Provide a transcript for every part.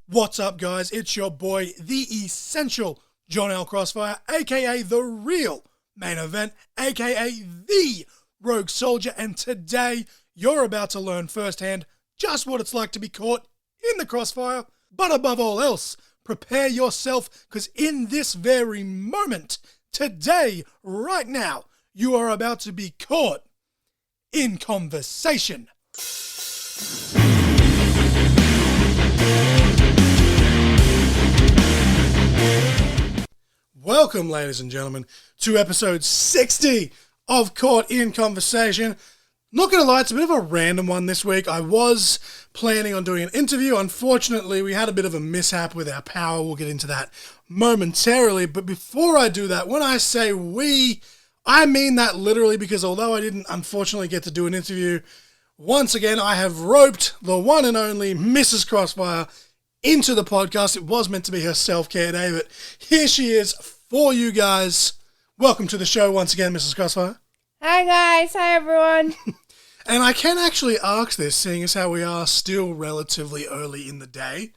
What's up, guys? It's your boy, the essential John L. Crossfire, aka the real main event, aka the Rogue Soldier, and today you're about to learn firsthand just what it's like to be caught in the crossfire. But above all else, prepare yourself, because in this very moment, today, right now, you are about to be caught in conversation. Welcome, ladies and gentlemen, to episode 60 of Caught in Conversation. Not going to lie, it's a bit of a random one this week. I was planning on doing an interview. Unfortunately, we had a bit of a mishap with our power. We'll get into that momentarily. But before I do that, when I say we, I mean that literally, because although I didn't unfortunately get to do an interview, once again, I have roped the one and only Mrs. Crossfire into the podcast. It was meant to be her self-care day, but here she is for you guys. Welcome to the show once again, Mrs. Crossfire. Hi guys, hi everyone. And I can actually ask this, seeing as how we are still relatively early in the day.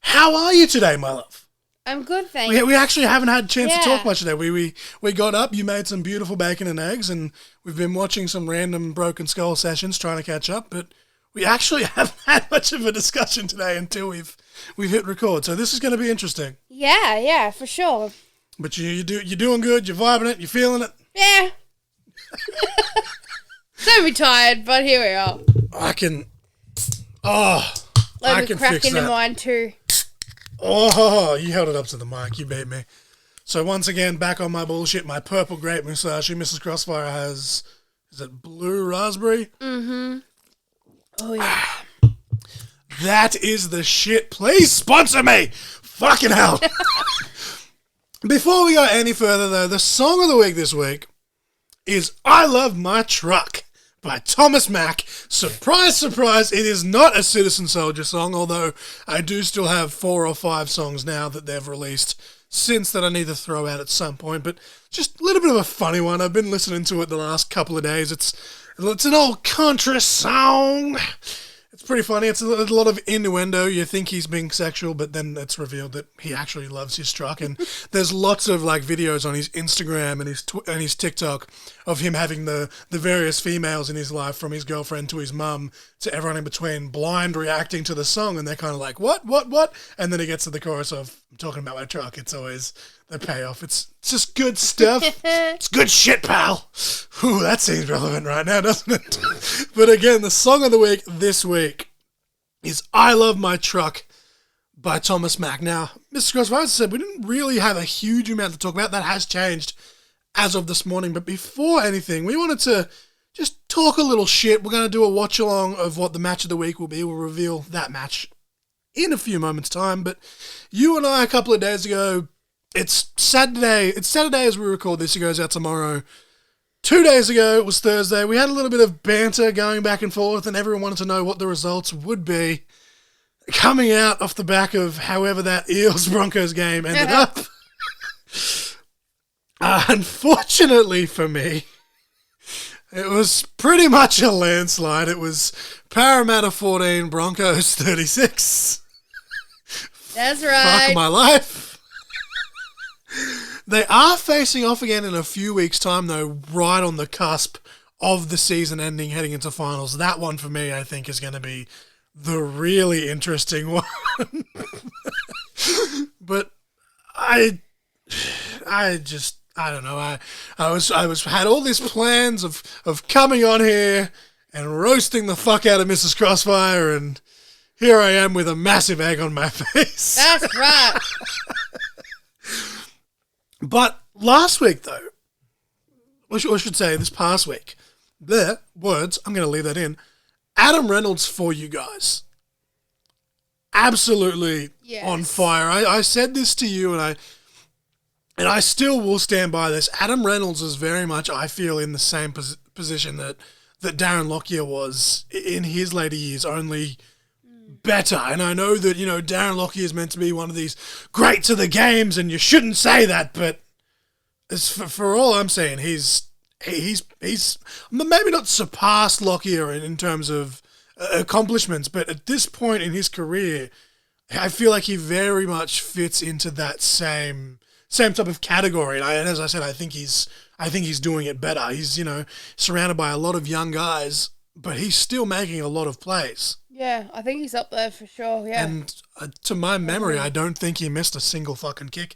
How are you today, my love? I'm good, thank you. We actually haven't had a chance to talk much today. We got up, you made some beautiful bacon and eggs, and we've been watching some random Broken Skull sessions trying to catch up, but we actually haven't had much of a discussion today until we've hit record. So this is going to be interesting. Yeah, for sure. But you're doing good, you're vibing it, you're feeling it. Yeah. So retired, but here we are. I can Crack fix into that. mine too. Oh, you held it up to the mic. You beat me. So once again, back on my bullshit, my purple grape musashi. Mrs. Crossfire has, is it blue raspberry? Mm-hmm. Oh, yeah. That is the shit. Please sponsor me. Fucking hell. Before we go any further, though, the song of the week this week is I Love My Truck by Thomas Mack. Surprise, surprise, it is not a Citizen Soldier song, although I do still have 4 or 5 songs now that they've released since that I need to throw out at some point, but just a little bit of a funny one. I've been listening to it the last couple of days. It's an old country song. It's pretty funny. It's a lot of innuendo. You think he's being sexual, but then it's revealed that he actually loves his truck. And there's lots of like videos on his Instagram and his TikTok of him having the various females in his life, from his girlfriend to his mum to everyone in between, blind reacting to the song, and they're kind of like, what? And then he gets to the chorus of, I'm talking about my truck. It's always the payoff. It's just good stuff. It's good shit, pal. Ooh, that seems relevant right now, doesn't it? But again, the song of the week this week is I Love My Truck by Thomas Mack. Now, Mr. Crossfire, as I said, we didn't really have a huge amount to talk about. That has changed as of this morning. But before anything, we wanted to just talk a little shit. We're going to do a watch-along of what the match of the week will be. We'll reveal that match in a few moments' time. But you and I, a couple of days ago, it's Saturday as we record this. It goes out tomorrow. 2 days ago, it was Thursday. We had a little bit of banter going back and forth, and everyone wanted to know what the results would be coming out off the back of however that Eels-Broncos game ended up. Unfortunately for me, it was pretty much a landslide. It was Parramatta 14, Broncos 36. That's right. Fuck my life. They are facing off again in a few weeks' time, though, right on the cusp of the season ending, heading into finals. That one, for me, I think, is going to be the really interesting one. But I don't know. I had all these plans of coming on here and roasting the fuck out of Mrs. Crossfire, and here I am with a massive egg on my face. That's right. But last week, though, I should say this past week, I'm going to leave that in, Adam Reynolds for you guys. Absolutely on fire. I said this to you, and I still will stand by this. Adam Reynolds is very much, I feel, in the same position that Darren Lockyer was in his later years, only better. And I know that, Darren Lockyer is meant to be one of these greats of the games, and you shouldn't say that, but as for all I'm saying, he's maybe not surpassed Lockyer in terms of accomplishments, but at this point in his career, I feel like he very much fits into that same type of category. And as I said, I think he's doing it better. He's, surrounded by a lot of young guys, but he's still making a lot of plays. Yeah, I think he's up there for sure, yeah. And to my memory, I don't think he missed a single fucking kick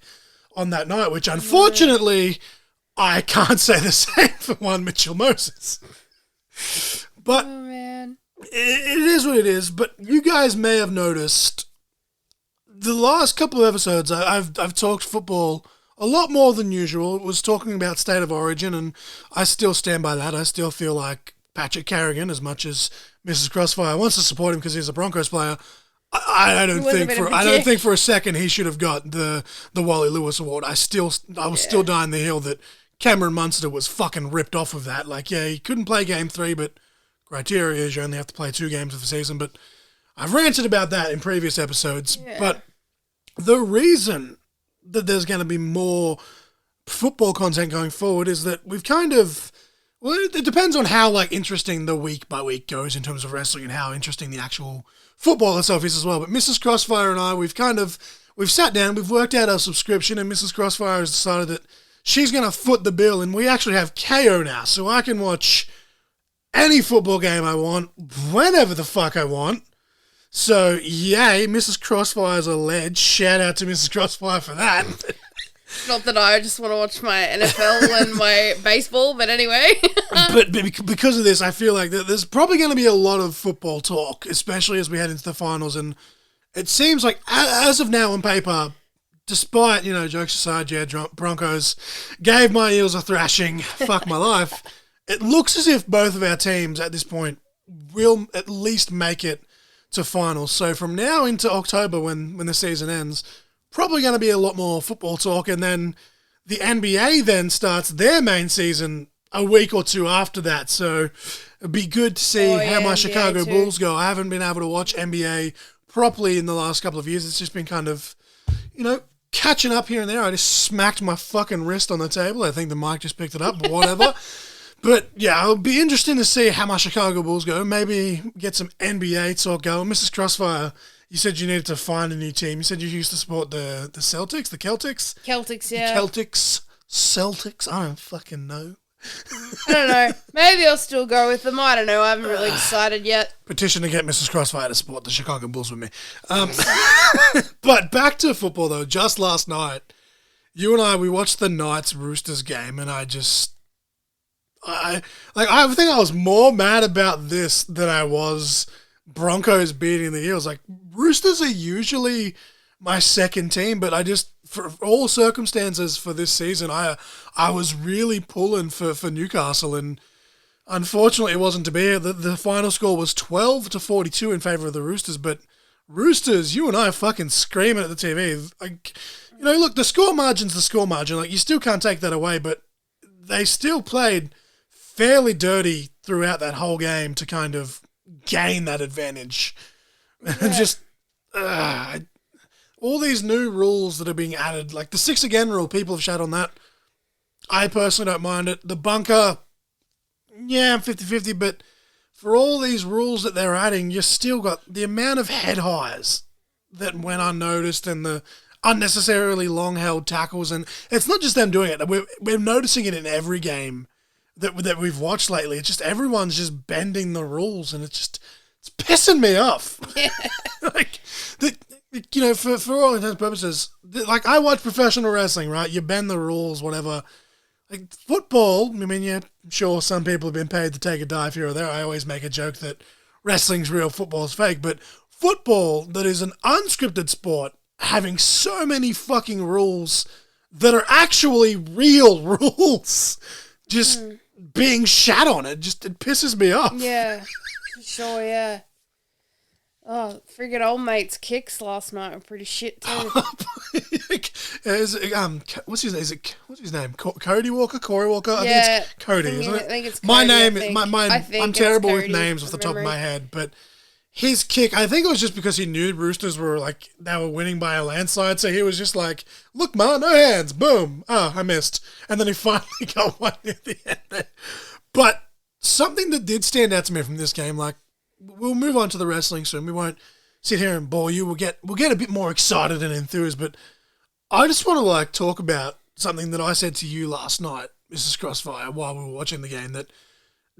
on that night, which unfortunately, I can't say the same for one Mitchell Moses. But oh, man. It is what it is. But you guys may have noticed the last couple of episodes, I've talked football a lot more than usual. It was talking about State of Origin, and I still stand by that. I still feel like Patrick Carrigan, as much as Mrs. Crossfire wants to support him because he's a Broncos player, I don't think for a second he should have got the Wally Lewis Award. I was still dying the hill that Cameron Munster was fucking ripped off of that. Like, yeah, he couldn't play game 3, but criteria is you only have to play 2 games of the season. But I've ranted about that in previous episodes. Yeah. But the reason that there's going to be more football content going forward is that we've kind of... Well, it depends on how interesting the week by week goes in terms of wrestling and how interesting the actual football itself is as well. But Mrs. Crossfire and I, we've sat down, we've worked out our subscription, and Mrs. Crossfire has decided that she's going to foot the bill, and we actually have KO now, so I can watch any football game I want, whenever the fuck I want. So, yay, Mrs. Crossfire's a ledge. Shout out to Mrs. Crossfire for that. Not that I just want to watch my NFL and my baseball, but anyway. but because of this, I feel like there's probably going to be a lot of football talk, especially as we head into the finals. And it seems like, as of now on paper, despite, jokes aside, Broncos gave my Eels a thrashing, fuck my life, it looks as if both of our teams at this point will at least make it to finals. So from now into October, when the season ends, probably going to be a lot more football talk, and then the NBA then starts their main season a week or 2 after that. So it'd be good to see how my Chicago Bulls go. I haven't been able to watch NBA properly in the last couple of years. It's just been kind of, catching up here and there. I just smacked my fucking wrist on the table. I think the mic just picked it up, but whatever. But yeah, it'll be interesting to see how my Chicago Bulls go. Maybe get some NBA talk going. Mrs. Crossfire, you said you needed to find a new team. You said you used to support the Celtics, the Celtics? Celtics, yeah. The Celtics? I don't fucking know. I don't know. Maybe I'll still go with them. I don't know. I haven't really decided yet. Petition to get Mrs. Crossfire to support the Chicago Bulls with me. But back to football, though. Just last night, you and I, we watched the Knights-Roosters game, and I think I was more mad about this than I was Broncos beating the Eels. Like, Roosters are usually my second team, but I just, for all circumstances for this season, I was really pulling for Newcastle, and unfortunately it wasn't to be. The final score was 12-42 in favour of the Roosters, but Roosters, you and I are fucking screaming at the TV. Like, look, the score margin's the score margin. Like, you still can't take that away, but they still played fairly dirty throughout that whole game to kind of gain that advantage. Yeah. Just all these new rules that are being added, like the 6 again rule, people have shat on that. I personally don't mind it. The bunker, yeah, I'm 50-50, but for all these rules that they're adding, you still got the amount of head highs that went unnoticed and the unnecessarily long-held tackles. And it's not just them doing it. We're noticing it in every game that we've watched lately. It's just everyone's just bending the rules, and it's pissing me off. Yeah. For all intents and purposes, like, I watch professional wrestling, right? You bend the rules, whatever. Like, football, I mean, yeah, sure, some people have been paid to take a dive here or there. I always make a joke that wrestling's real, football's fake, but football, that is an unscripted sport, having so many fucking rules that are actually real rules, just being shat on, it pisses me off. Yeah, sure, yeah. Oh, friggin' old mate's kicks last night were pretty shit too. What's his name? What's his name? Cody Walker, Corey Walker. I think it's Cody, isn't it? I think it's Cody. My name. I'm terrible with names off the top of my head, but his kick, I think it was just because he knew Roosters were they were winning by a landslide, so he was just like, "Look, ma, no hands, boom. Oh, I missed," and then he finally got one at the end there. But something that did stand out to me from this game, like, we'll move on to the wrestling soon. We won't sit here and bore you. We'll get a bit more excited and enthused, but I just want to like talk about something that I said to you last night, Mrs. Crossfire, while we were watching the game, that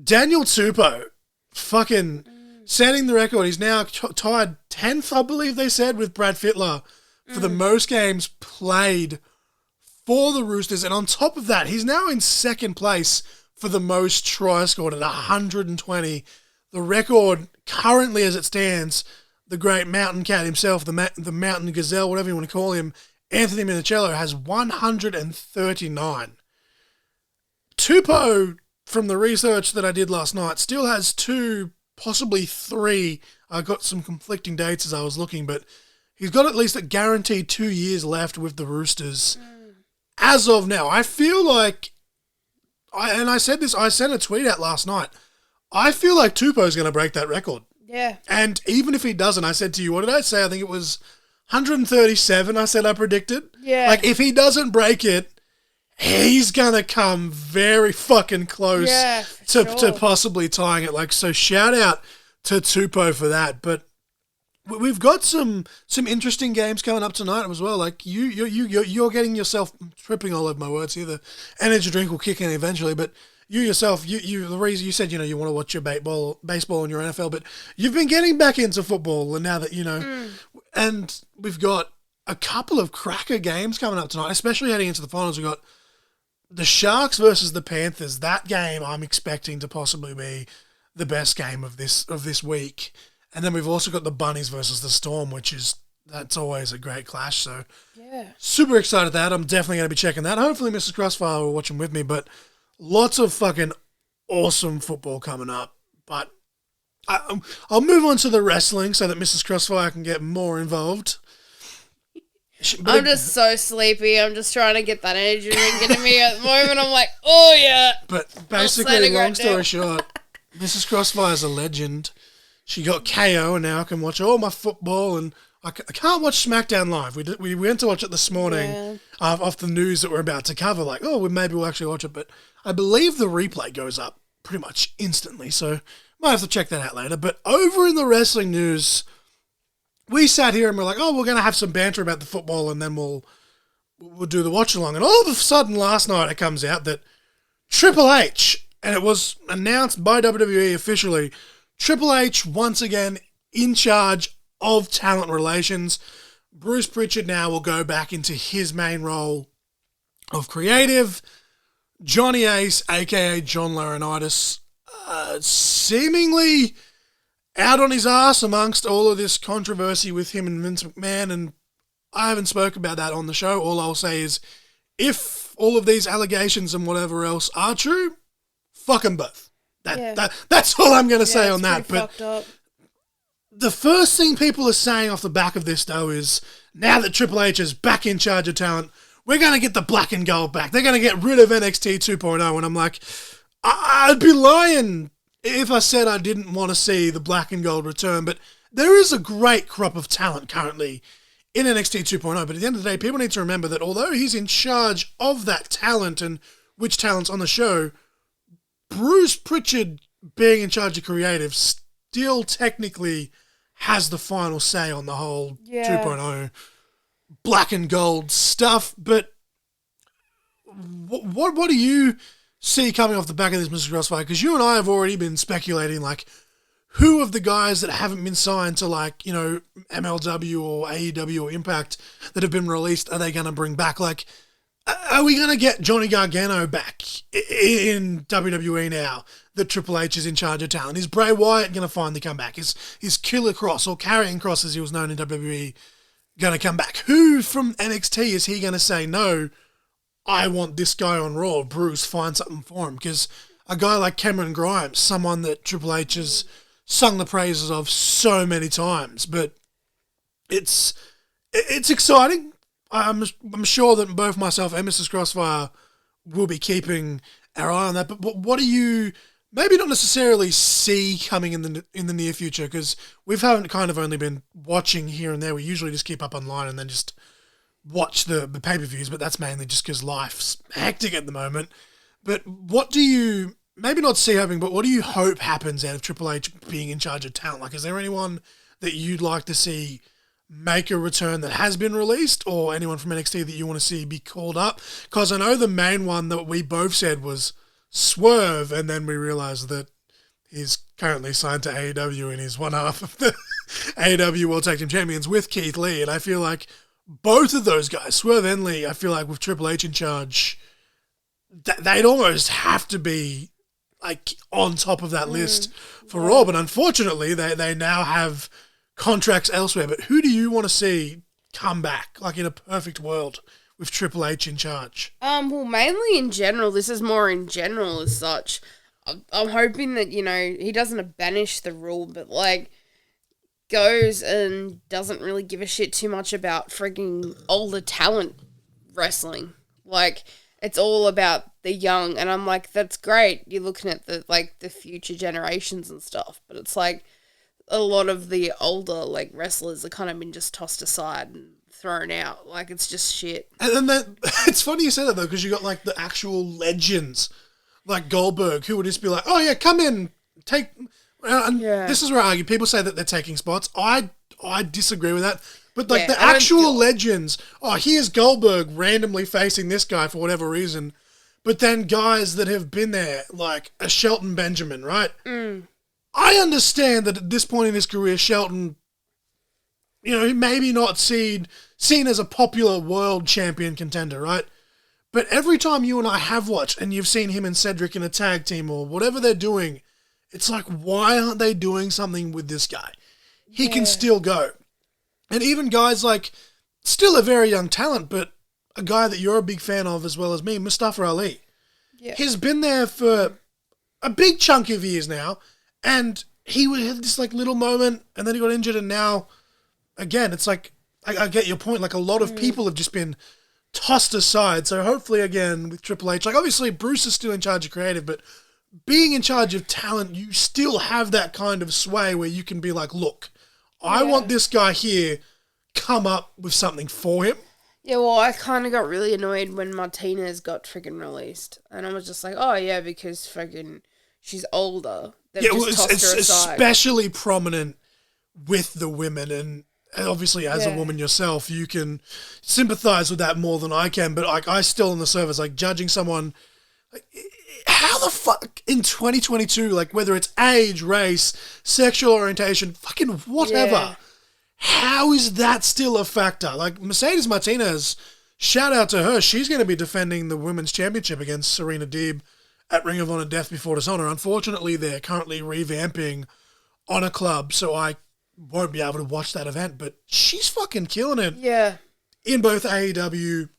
Daniel Tupou fucking setting the record. He's now tied 10th, I believe they said, with Brad Fittler for the most games played for the Roosters. And on top of that, he's now in second place for the most tries scored at 120. The record currently as it stands, the great mountain cat himself, the mountain gazelle, whatever you want to call him, Anthony Minicello, has 139. Tupou, from the research that I did last night, still has 2, possibly 3. I got some conflicting dates as I was looking, but he's got at least a guaranteed 2 years left with the Roosters. As of now, I feel like, I said this, I sent a tweet out last night, I feel like Tupou's going to break that record. Yeah. And even if he doesn't, I said to you, what did I say? I think it was 137, I said I predicted. Yeah. Like, if he doesn't break it, he's going to come very fucking close to possibly tying it. Like, so shout out to Tupou for that. But we've got some interesting games coming up tonight as well. Like, you're getting yourself, tripping all over my words here. The energy drink will kick in eventually, but you yourself, the reason you said, you want to watch your baseball and your NFL, but you've been getting back into football, and now that, and we've got a couple of cracker games coming up tonight, especially heading into the finals. We've got the Sharks versus the Panthers. That game I'm expecting to possibly be the best game of this week. And then we've also got the Bunnies versus the Storm, that's always a great clash. So super excited at that. I'm definitely going to be checking that. Hopefully Mrs. Crossfire will watch with me, but lots of fucking awesome football coming up. But I'll move on to the wrestling so that Mrs. Crossfire can get more involved. I'm just so sleepy. I'm just trying to get that energy drink into me at the moment. I'm like, oh yeah. But basically, long story short, Mrs. Crossfire's a legend. She got KO, and now I can watch all my football, and I can't watch SmackDown live. We went to watch it this morning off the news that we're about to cover. Like, maybe we'll actually watch it, but I believe the replay goes up pretty much instantly, so might have to check that out later. But over in the wrestling news, we sat here and we're like, we're going to have some banter about the football, and then we'll do the watch along. And all of a sudden, last night it comes out that Triple H, and it was announced by WWE officially, Triple H once again in charge of talent relations. Bruce Pritchard now will go back into his main role of creative. Johnny Ace, aka John Laurinaitis, seemingly out on his ass amongst all of this controversy with him and Vince McMahon, and I haven't spoken about that on the show. All I'll say is, if all of these allegations and whatever else are true, fuck them both. That's all I'm going to say on that. But the first thing people are saying off the back of this, though, is now that Triple H is back in charge of talent, we're going to get the black and gold back. They're going to get rid of NXT 2.0. And I'm like, I'd be lying if I said I didn't want to see the black and gold return. But there is a great crop of talent currently in NXT 2.0. But at the end of the day, people need to remember that although he's in charge of that talent and which talent's on the show, Bruce Pritchard, being in charge of creative, still technically has the final say on the whole 2.0 black and gold stuff. But what do you see coming off the back of this, Mr. Crossfire? Because you and I have already been speculating, like, who of the guys that haven't been signed to, like, MLW or AEW or Impact that have been released are they going to bring back? Like, are we going to get Johnny Gargano back in WWE now that Triple H is in charge of talent? Is Bray Wyatt going to finally come back? Is Killer Cross, or Karrion Cross as he was known in WWE, going to come back? Who from NXT is he going to say, no, I want this guy on Raw, Bruce, find something for him? Because a guy like Cameron Grimes, someone that Triple H has sung the praises of so many times, but it's exciting. I'm sure that both myself and Mrs. Crossfire will be keeping our eye on that. But what do you maybe not necessarily see coming in the near future? Because we haven't kind of only been watching here and there. We usually just keep up online and then just watch the pay-per-views. But that's mainly just because life's hectic at the moment. But what do you maybe not see happening? But what do you hope happens out of Triple H being in charge of talent? Like, is there anyone that you'd like to see make a return that has been released, or anyone from NXT that you want to see be called up? Because I know the main one that we both said was Swerve, and then we realised that he's currently signed to AEW and he's one half of the AEW World Tag Team Champions with Keith Lee. And I feel like both of those guys, Swerve and Lee, I feel like with Triple H in charge, they'd almost have to be like on top of that list for Raw. But unfortunately, they now have contracts elsewhere. But who do you want to see come back, like in a perfect world, with Triple H in charge? Well, mainly in general. This is more in general as such. I'm hoping that, you know, he doesn't banish the rule, but, like, goes and doesn't really give a shit too much about frigging older talent wrestling. Like, it's all about the young, and I'm like, that's great. You're looking at the future generations and stuff, but it's like a lot of the older, like, wrestlers are kind of been just tossed aside and thrown out. Like, it's just shit. And then it's funny you say that, though, because you got, like, the actual legends like Goldberg, who would just be like, oh yeah, come in, take... This is where I argue. People say that they're taking spots. I disagree with that. But like the actual legends, here's Goldberg randomly facing this guy for whatever reason. But then guys that have been there, like a Shelton Benjamin, right? I understand that at this point in his career, Shelton, you know, he maybe not seen as a popular world champion contender, right? But every time you and I have watched and you've seen him and Cedric in a tag team or whatever they're doing, it's like, why aren't they doing something with this guy? He can still go. And even guys like, still a very young talent, but a guy that you're a big fan of as well as me, Mustafa Ali. Yeah. He's been there for a big chunk of years now, and he had this like little moment, and then he got injured, and now, again, it's like, I get your point, like a lot of people have just been tossed aside. So hopefully, again, with Triple H, like obviously Bruce is still in charge of creative, but being in charge of talent, you still have that kind of sway where you can be like, look, I want this guy here, come up with something for him. Yeah, well, I kind of got really annoyed when Martinez got friggin' released. And I was just like, oh yeah, because friggin' she's older. They've just tossed her aside. Especially prominent with the women, and obviously as a woman yourself, you can sympathize with that more than I can, but like I still on the surface, like judging someone, like, how the fuck in 2022, like whether it's age, race, sexual orientation, fucking whatever, how is that still a factor? Like Mercedes Martinez, shout out to her, she's going to be defending the women's championship against Serena Deeb at Ring of Honor Death Before Dishonor. Unfortunately, they're currently revamping Honor Club, so I won't be able to watch that event, but she's fucking killing it. Yeah. In both AEW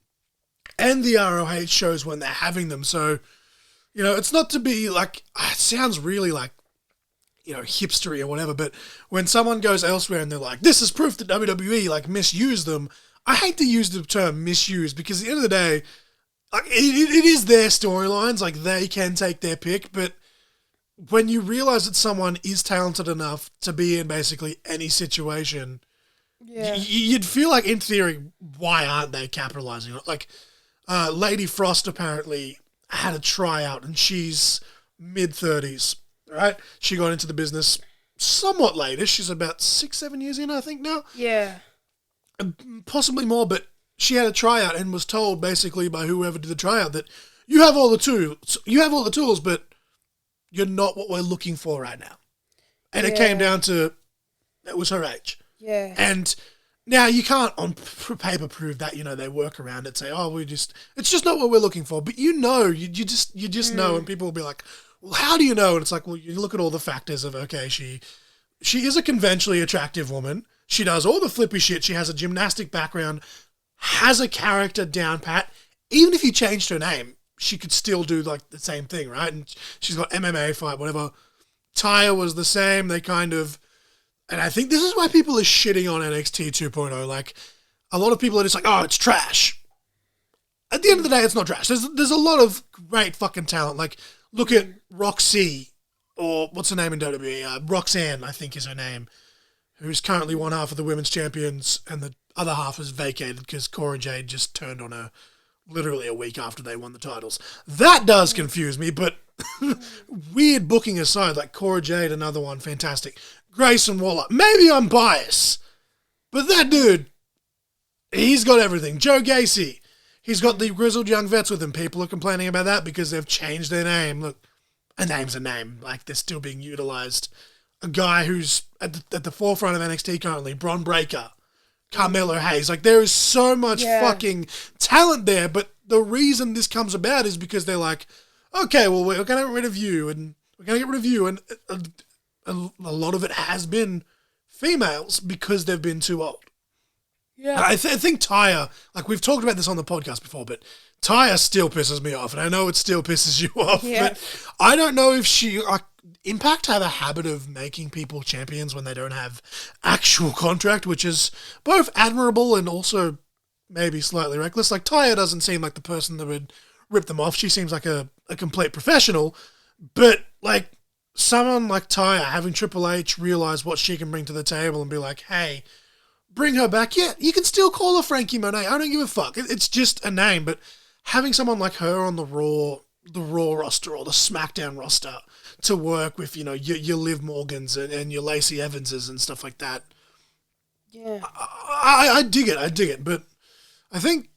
and the ROH shows when they're having them. So, you know, it's not to be like, it sounds really like, you know, hipstery or whatever, but when someone goes elsewhere and they're like, this is proof that WWE like misused them, I hate to use the term misuse, because at the end of the day, like it is their storylines, like they can take their pick, but when you realize that someone is talented enough to be in basically any situation, you'd feel like, in theory, why aren't they capitalizing on it? Like, Lady Frost apparently had a tryout, and she's mid-30s, right? She got into the business somewhat later. She's about 6-7 years in, I think, now. Yeah. Possibly more, but she had a tryout and was told, basically, by whoever did the tryout that you have all the tools, but you're not what we're looking for right now. And it came down to, it was her age. Yeah. And now you can't on paper prove that, you know, they work around it, say, oh, it's just not what we're looking for. But you know, you just know, and people will be like, well, how do you know? And it's like, well, you look at all the factors of, okay, she is a conventionally attractive woman. She does all the flippy shit. She has a gymnastic background, has a character down pat. Even if you changed her name, she could still do like the same thing, right? And she's got MMA fight, whatever. Taya was the same. They kind of, and I think this is why people are shitting on NXT 2.0. Like, a lot of people are just like, oh, it's trash. At the end of the day, it's not trash. There's a lot of great fucking talent. Like, look at Roxy, or what's her name in WWE? Roxanne, I think is her name, who's currently one half of the women's champions, and the other half is vacated because Cora Jade just turned on her literally a week after they won the titles. That does confuse me, but weird booking aside, like Cora Jade, another one, fantastic. Grayson Waller. Maybe I'm biased, but that dude, he's got everything. Joe Gacy, he's got the grizzled young vets with him. People are complaining about that because they've changed their name. Look, a name's a name. Like, they're still being utilized. A guy who's at the forefront of NXT currently, Bron Breakker, Carmelo Hayes. Like, there is so much fucking talent there, but the reason this comes about is because they're like, okay, well, we're going to get rid of you, and we're going to get rid of you, and a lot of it has been females because they've been too old. Yeah. I think Taya, like, we've talked about this on the podcast before, but Taya still pisses me off, and I know it still pisses you off, but I don't know if she, like, Impact have a habit of making people champions when they don't have actual contract, which is both admirable and also maybe slightly reckless. Like, Taya doesn't seem like the person that would rip them off. She seems like a complete professional, but, like, someone like Taya having Triple H realize what she can bring to the table and be like, hey, bring her back. Yeah, you can still call her Frankie Monet. I don't give a fuck. It's just a name, but having someone like her on the Raw roster or the SmackDown roster to work with, you know, your Liv Morgans and your Lacey Evanses and stuff like that. Yeah. I dig it. But I think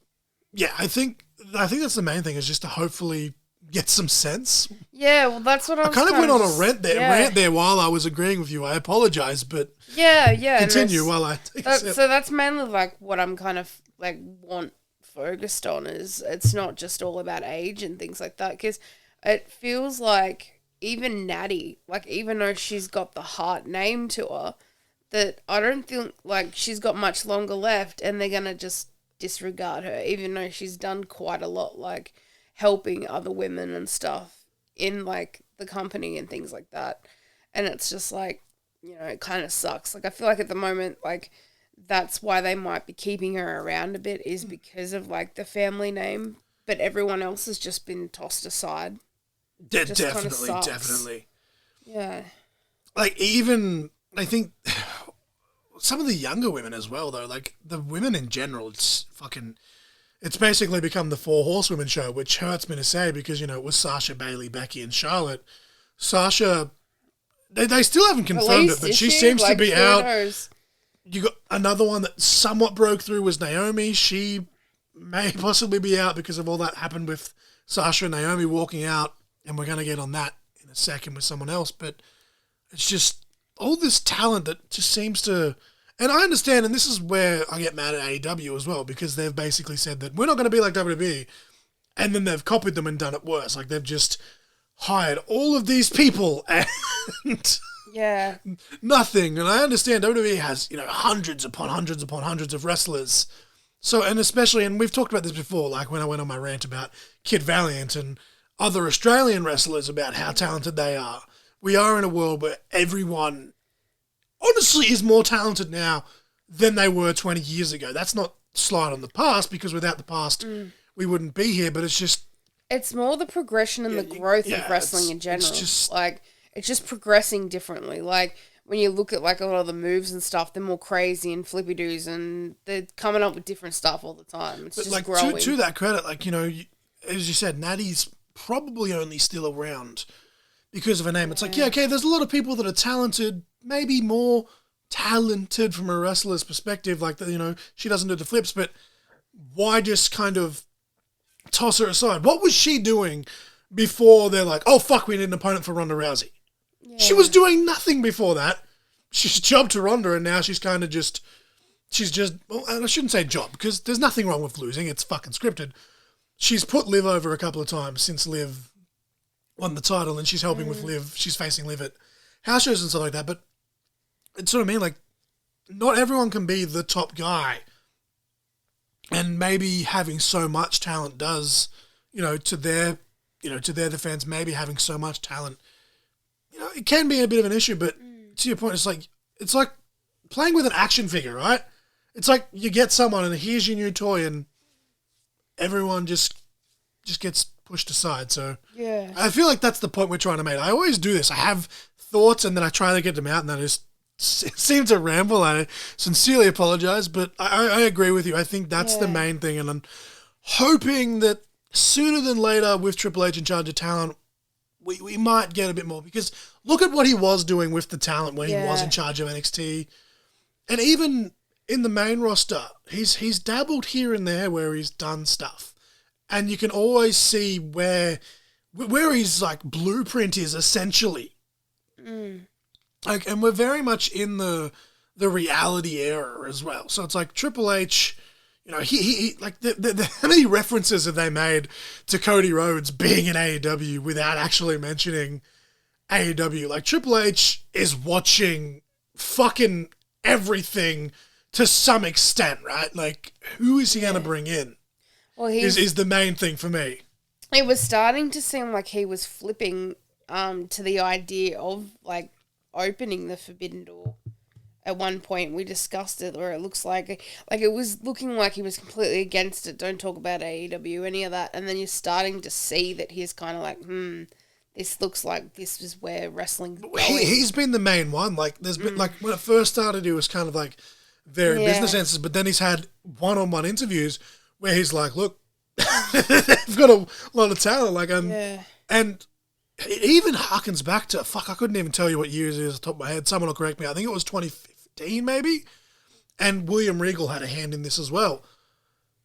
that's the main thing, is just to hopefully get some sense. Yeah, well, that's what I was kind of went on a rant there while I was agreeing with you. I apologize, but continue while I take a sip. So that's mainly like what I'm kind of like want focused on, is it's not just all about age and things like that, because it feels like even Natty, like, even though she's got the Hart name to her, that I don't think like she's got much longer left, and they're gonna just disregard her, even though she's done quite a lot, like helping other women and stuff in like the company and things like that. And it's just like, you know, it kind of sucks. Like, I feel like at the moment, like, that's why they might be keeping her around a bit, is because of like the family name, but everyone else has just been tossed aside. Definitely. Yeah. Like, even, I think, some of the younger women as well, though, like, the women in general, it's basically become the Four Horsewomen show, which hurts me to say because, you know, it was Sasha, Bayley, Becky, and Charlotte. Sasha, they still haven't confirmed it, but she seems to be out. Knows? You got another one that somewhat broke through was Naomi. She may possibly be out because of all that happened with Sasha and Naomi walking out, and we're going to get on that in a second with someone else. But it's just all this talent that just seems to... And I understand, and this is where I get mad at AEW as well, because they've basically said that we're not going to be like WWE, and then they've copied them and done it worse. Like, they've just hired all of these people and... Yeah. Nothing. And I understand WWE has, you know, hundreds upon hundreds upon hundreds of wrestlers. So, and especially, and we've talked about this before, like when I went on my rant about Kid Valiant and other Australian wrestlers about how talented they are. We are in a world where everyone honestly is more talented now than they were 20 years ago. That's not slide on the past, because without the past, we wouldn't be here, but it's just... It's more the progression and the growth of wrestling in general. It's just... Like, it's just progressing differently. Like, when you look at, like, a lot of the moves and stuff, they're more crazy and flippy-doos, and they're coming up with different stuff all the time. It's just like, growing. To that credit, like, you know, as you said, Natty's probably only still around because of her name. It's like, yeah, okay, there's a lot of people that are talented, maybe more talented from a wrestler's perspective, like, you know, she doesn't do the flips, but why just kind of toss her aside? What was she doing before they're like, oh, fuck, we need an opponent for Ronda Rousey? Yeah. She was doing nothing before that. She's jobbed to Ronda, and now she's kind of just... Well, I shouldn't say job, because there's nothing wrong with losing. It's fucking scripted. She's put Liv over a couple of times since Liv won the title, and she's helping with Liv. She's facing Liv at house shows and stuff like that, but it's what I mean, like, not everyone can be the top guy, and maybe having so much talent does, to their defense, maybe having so much talent, it can be a bit of an issue, but to your point, it's like playing with an action figure, right? It's like you get someone and here's your new toy, and everyone just gets pushed aside. So yeah, I feel like that's the point we're trying to make. I always do this. I have thoughts and then I try to get them out, and I just seem to ramble. I sincerely apologize, but I agree with you. I think that's the main thing, and I'm hoping that sooner than later, with Triple H in charge of talent, we might get a bit more, because look at what he was doing with the talent when he was in charge of NXT, and even in the main roster, he's dabbled here and there where he's done stuff, and you can always see where his like blueprint is essentially. Like, and we're very much in the reality era as well. So it's like Triple H, you know, he like how many references have they made to Cody Rhodes being in AEW without actually mentioning AEW? Like, Triple H is watching fucking everything to some extent, right? Like, who is he going to bring in? Well, is the main thing for me. It was starting to seem like he was flipping to the idea of like opening the Forbidden Door. At one point, we discussed it, where it looks like it was looking like he was completely against it. Don't talk about AEW, any of that. And then you're starting to see that he's kind of like, this looks like this is where wrestling's going. He's been the main one. Like, there's been, like, when it first started, he was kind of like very business senses, but then he's had one-on-one interviews where he's like, look, they've got a lot of talent. Like, and it even harkens back to, I couldn't even tell you what years it is off the top of my head. Someone will correct me. I think it was 2015 maybe. And William Regal had a hand in this as well.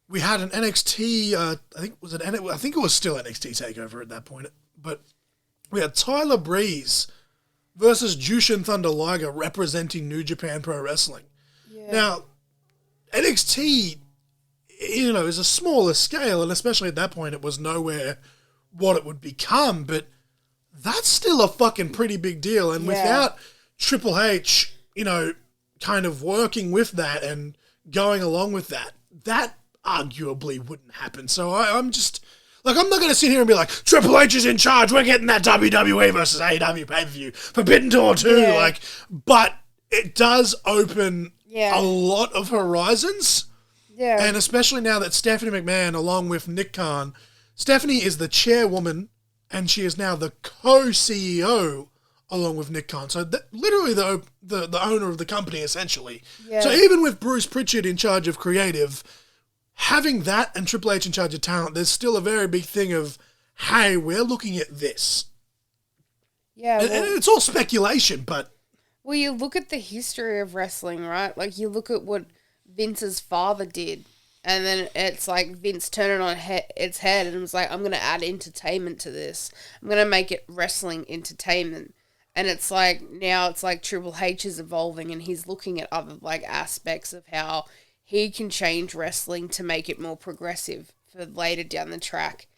We had an NXT, I think it was still NXT TakeOver at that point. But we had Tyler Breeze versus Jushin Thunder Liger representing New Japan Pro Wrestling. Yeah. Now, NXT, you know, is a smaller scale, and especially at that point, it was nowhere what it would become, but that's still a fucking pretty big deal. And without Triple H, you know, kind of working with that and going along with that, that arguably wouldn't happen. So I'm just, like, I'm not going to sit here and be like, Triple H is in charge, we're getting that WWE versus AEW pay-per-view, Forbidden Door 2, like, but it does open a lot of horizons. Yeah. And especially now that Stephanie McMahon, along with Nick Khan, Stephanie is the chairwoman, and she is now the co-CEO along with Nick Khan. So literally the owner of the company, essentially. Yeah. So even with Bruce Pritchard in charge of creative, having that and Triple H in charge of talent, there's still a very big thing of, hey, we're looking at this. Yeah. And it's all speculation, but... Well, you look at the history of wrestling, right? Like, you look at what Vince's father did. And then it's like Vince turning on its head and was like, I'm going to add entertainment to this. I'm going to make it wrestling entertainment. And it's like, now it's like Triple H is evolving and he's looking at other like aspects of how he can change wrestling to make it more progressive for later down the track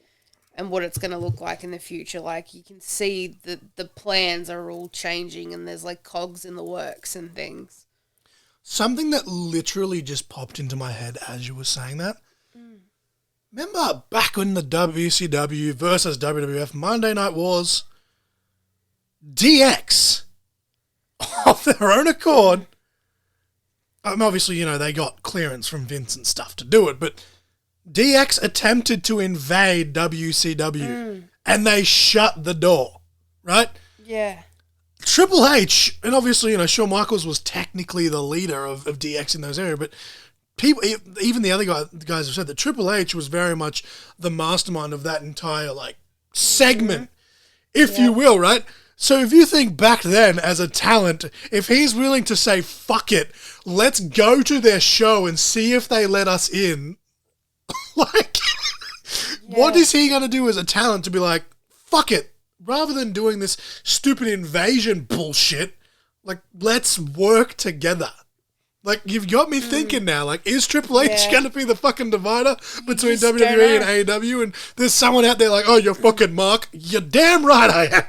and what it's going to look like in the future. Like, you can see that the plans are all changing and there's like cogs in the works and things. Something that literally just popped into my head as you were saying that. Remember back when the WCW versus WWF Monday Night Wars, DX, of their own accord, obviously, you know, they got clearance from Vince and stuff to do it, but DX attempted to invade WCW and they shut the door, right? Yeah. Triple H, and obviously, you know, Shawn Michaels was technically the leader of DX in those areas, but people, even the other guys have said that Triple H was very much the mastermind of that entire, like, segment, if you will, right? So if you think back then as a talent, if he's willing to say, fuck it, let's go to their show and see if they let us in, like, what is he going to do as a talent to be like, fuck it? Rather than doing this stupid invasion bullshit, like, let's work together. Like, you've got me thinking now, like, is Triple H going to be the fucking divider between WWE and AEW? And there's someone out there like, oh, you're fucking Mark. You're damn right I am.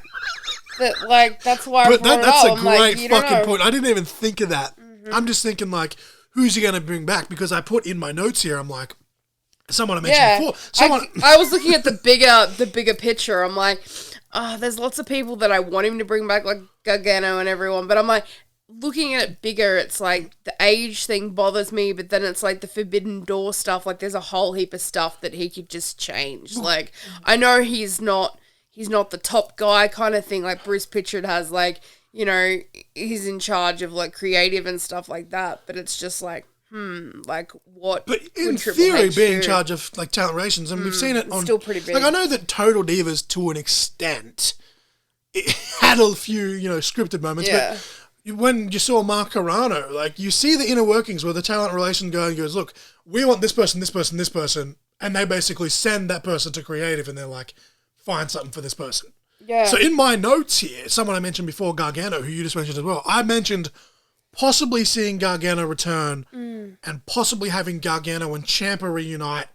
But, like, that's why I brought that's it up. A great fucking point. I didn't even think of that. I'm just thinking, like, who's he going to bring back? Because I put in my notes here, I'm like, someone I mentioned before. I was looking at the bigger picture. I'm like, there's lots of people that I want him to bring back, like Gargano and everyone, but I'm like, looking at it bigger, it's like the age thing bothers me, but then it's like the Forbidden Door stuff, like there's a whole heap of stuff that he could just change. Like, I know he's not the top guy kind of thing, like Bruce Pritchard has, like, you know, he's in charge of like creative and stuff like that, but it's just like, like what? But in theory, being in charge of like talent relations, and we've seen it on. Still pretty big. Like, I know that Total Divas, to an extent, it had a few, scripted moments. Yeah. But when you saw Mark Carano, like, you see the inner workings where the talent relation guy goes, look, we want this person, this person, this person, and they basically send that person to creative, and they're like, find something for this person. Yeah. So in my notes here, someone I mentioned before, Gargano, who you just mentioned as well, I mentioned possibly seeing Gargano return and possibly having Gargano and Ciampa reunite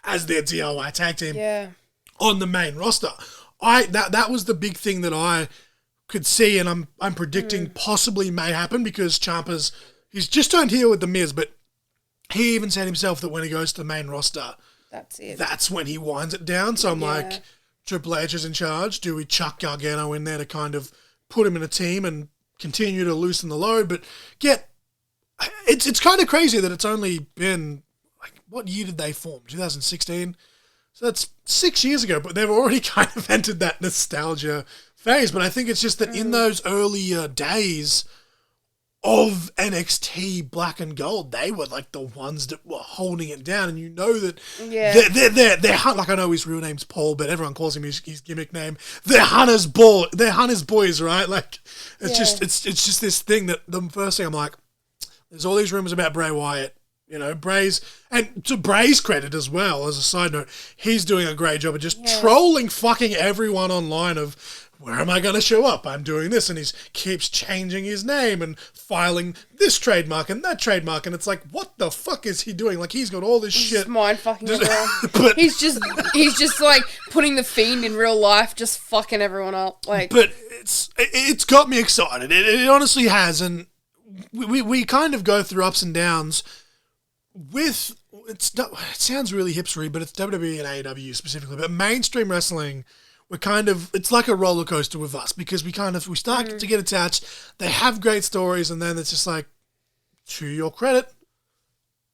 as their DIY tag team on the main roster. That was the big thing that I could see, and I'm predicting possibly may happen because he's just turned heel with The Miz, but he even said himself that when he goes to the main roster, that's it. That's when he winds it down. So I'm like, Triple H is in charge. Do we chuck Gargano in there to kind of put him in a team and continue to loosen the load? But it's kind of crazy that it's only been, like, what year did they form? 2016? So that's 6 years ago, but they've already kind of entered that nostalgia phase. But I think it's just that in those earlier days of NXT Black and Gold, they were like the ones that were holding it down, and you know that they're like, I know his real name's Paul, but everyone calls him his gimmick name. They're Hunter's boys, right? Like, it's just this thing that the first thing I'm like, there's all these rumors about Bray Wyatt. Bray's, and to Bray's credit as well, as a side note, he's doing a great job of just trolling fucking everyone online of, where am I going to show up? I'm doing this, and he keeps changing his name and filing this trademark and that trademark, and it's like, what the fuck is he doing? Like, he's got all this shit. Just mind fucking everyone. But he's just like putting the Fiend in real life, just fucking everyone up. Like, but it's got me excited. It honestly has, and we kind of go through ups and downs with it sounds really hipstery, but it's WWE and AEW specifically. But mainstream wrestling, it's like a roller coaster with us, because we start to get attached. They have great stories, and then it's just like, to your credit,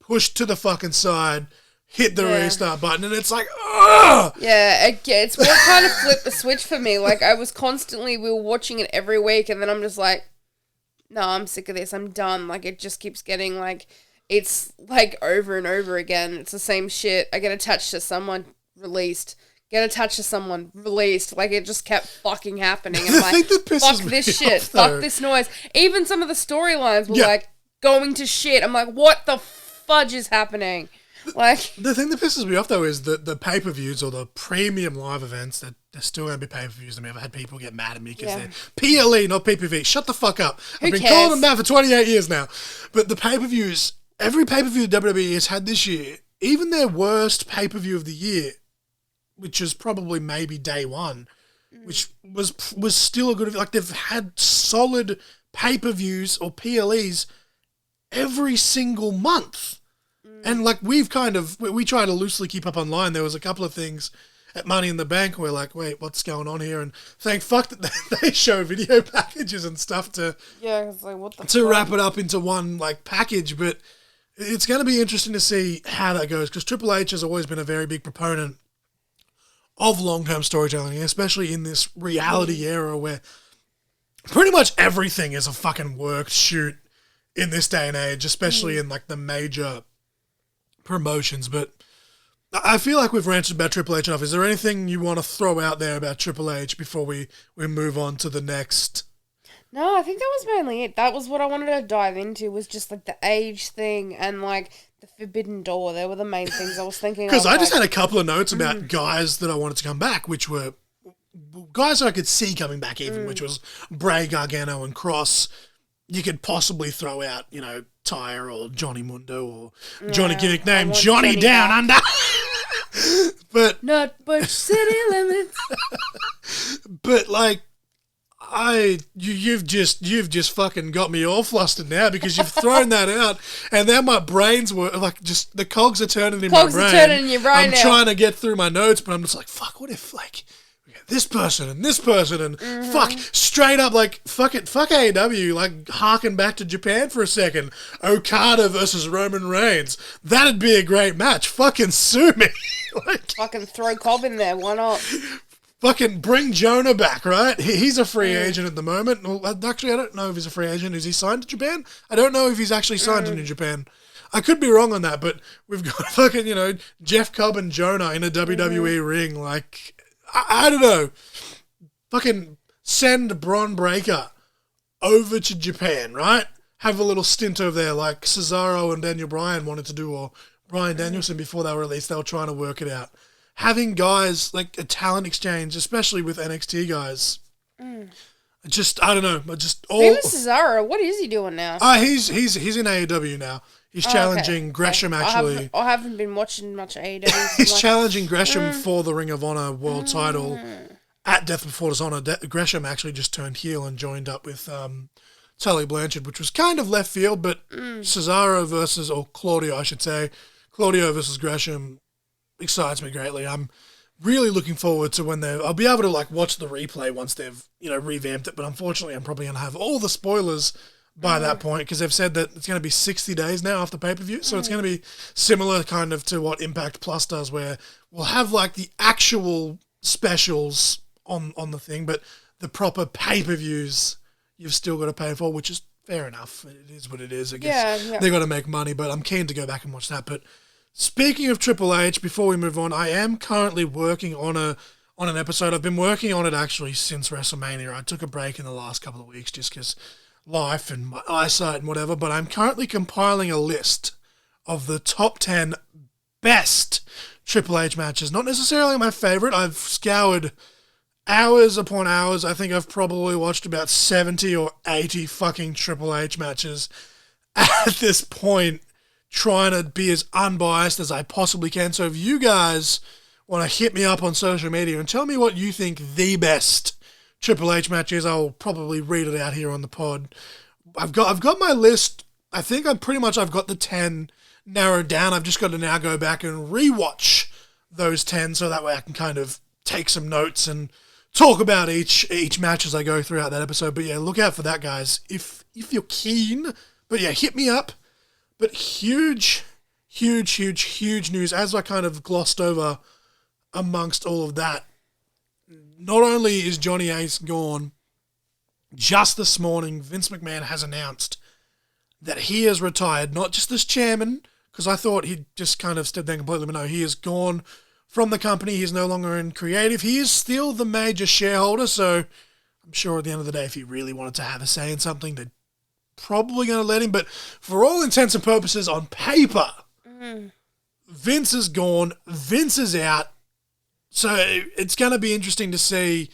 push to the fucking side, hit the restart button, and it's like, ugh! Yeah, it's what kind of flipped the switch for me. Like, we were watching it every week, and then I'm just like, no, I'm sick of this. I'm done. Like, it just keeps getting like, it's like over and over again. It's the same shit. I get attached to someone, released. Get attached to someone, released. Like, it just kept fucking happening. I'm like, fuck this shit. Fuck this noise. Even some of the storylines were like going to shit. I'm like, what the fudge is happening? Like, the thing that pisses me off though is that the pay-per-views or the premium live events, that they're still going to be pay-per-views. I mean, I've had people get mad at me because they're PLE, not PPV. Shut the fuck up. I've been calling them that for 28 years now. But the pay-per-views, every pay-per-view WWE has had this year, even their worst pay-per-view of the year, which is probably maybe day one, which was still a good, like, they've had solid pay-per-views or PLEs every single month. And like, we try to loosely keep up online. There was a couple of things at Money in the Bank where, like, wait, what's going on here? And thank fuck that they show video packages and stuff to it's like, what the to fuck? Wrap it up into one, like, package. But it's going to be interesting to see how that goes, because Triple H has always been a very big proponent of long-term storytelling, especially in this reality era where pretty much everything is a fucking worked shoot in this day and age, especially in, like, the major promotions. But I feel like we've ranted about Triple H enough. Is there anything you want to throw out there about Triple H before we move on to the next? No, I think that was mainly it. That was what I wanted to dive into, was just like the age thing and like the Forbidden Door. They were the main things I was thinking of. Because I just had a couple of notes about guys that I wanted to come back, which were guys I could see coming back even, which was Bray, Gargano, and Cross. You could possibly throw out, Tyre or Johnny Mundo or Johnny Gimmick name Johnny Down Under. But not but city limits. But like, you've just fucking got me all flustered now, because you've thrown that out, and now my brains were like, just the cogs are turning in my brain. Cogs are turning in your brain I'm now. trying to get through my notes, but I'm just like, fuck, what if, like, we got this person and this person and fuck, straight up, like, fuck AEW, like, harken back to Japan for a second. Okada versus Roman Reigns. That'd be a great match. Fucking sue me. Like, fucking throw Cobb in there. Why not? Fucking bring Jonah back, right? He's a free agent at the moment. Well, actually, I don't know if he's a free agent. Is he signed to Japan? I don't know if he's actually signed to New Japan. I could be wrong on that, but we've got fucking, Jeff Cobb and Jonah in a WWE ring. Like, I don't know. Fucking send Bron Breakker over to Japan, right? Have a little stint over there like Cesaro and Daniel Bryan wanted to do, or Bryan Danielson before they were released. They were trying to work it out. Having guys like a talent exchange, especially with NXT guys, I don't know. Even Cesaro, what is he doing now? He's in AEW now. He's challenging Gresham, actually. I haven't been watching much AEW. He's challenging Gresham for the Ring of Honor world title at Death Before Dishonor. Gresham actually just turned heel and joined up with Tully Blanchard, which was kind of left field, but Cesaro versus, or Claudio, I should say, Claudio versus Gresham excites me greatly. I'm really looking forward to when I'll be able to like watch the replay once they've, revamped it, but unfortunately I'm probably going to have all the spoilers by that point, because they've said that it's going to be 60 days now after pay-per-view, so it's going to be similar kind of to what Impact Plus does, where we'll have like the actual specials on the thing, but the proper pay-per-views you've still got to pay for, which is fair enough. It is what it is. I guess they've got to make money, but I'm keen to go back and watch that. But speaking of Triple H, before we move on, I am currently working on an episode. I've been working on it actually since WrestleMania. I took a break in the last couple of weeks just because life and my eyesight and whatever, but I'm currently compiling a list of the top 10 best Triple H matches. Not necessarily my favorite. I've scoured hours upon hours. I think I've probably watched about 70 or 80 fucking Triple H matches at this point, trying to be as unbiased as I possibly can. So if you guys want to hit me up on social media and tell me what you think the best Triple H match is, I'll probably read it out here on the pod. I've got my list. I think I've got the 10 narrowed down. I've just got to now go back and rewatch those 10 so that way I can kind of take some notes and talk about each match as I go throughout that episode. But yeah, look out for that, guys, if you're keen. But yeah, hit me up. But huge news, as I kind of glossed over amongst all of that. Not only is Johnny Ace gone, just this morning, Vince McMahon has announced that he has retired, not just as chairman, because I thought he'd just kind of stepped down completely, but no, he is gone from the company. He's no longer in creative. He is still the major shareholder, so I'm sure at the end of the day, if he really wanted to have a say in something, they're probably going to let him. But for all intents and purposes, on paper, Vince is gone. Vince is out. So it's going to be interesting to see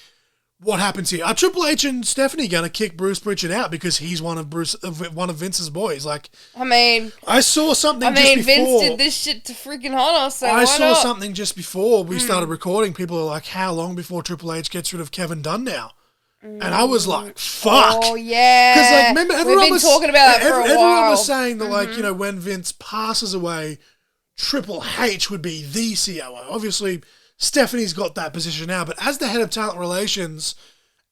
what happens here. Are Triple H and Stephanie going to kick Bruce Pritchard out because he's one of Vince's boys? Like, I saw something just before. Vince did this shit to freaking Hunter, so I saw something just before we started recording. People are like, how long before Triple H gets rid of Kevin Dunn now? And I was like, fuck. Oh, yeah. Because, like, remember, everyone was talking about that for a while. Everyone was saying that, like, when Vince passes away, Triple H would be the COO. Obviously, Stephanie's got that position now, but as the head of talent relations,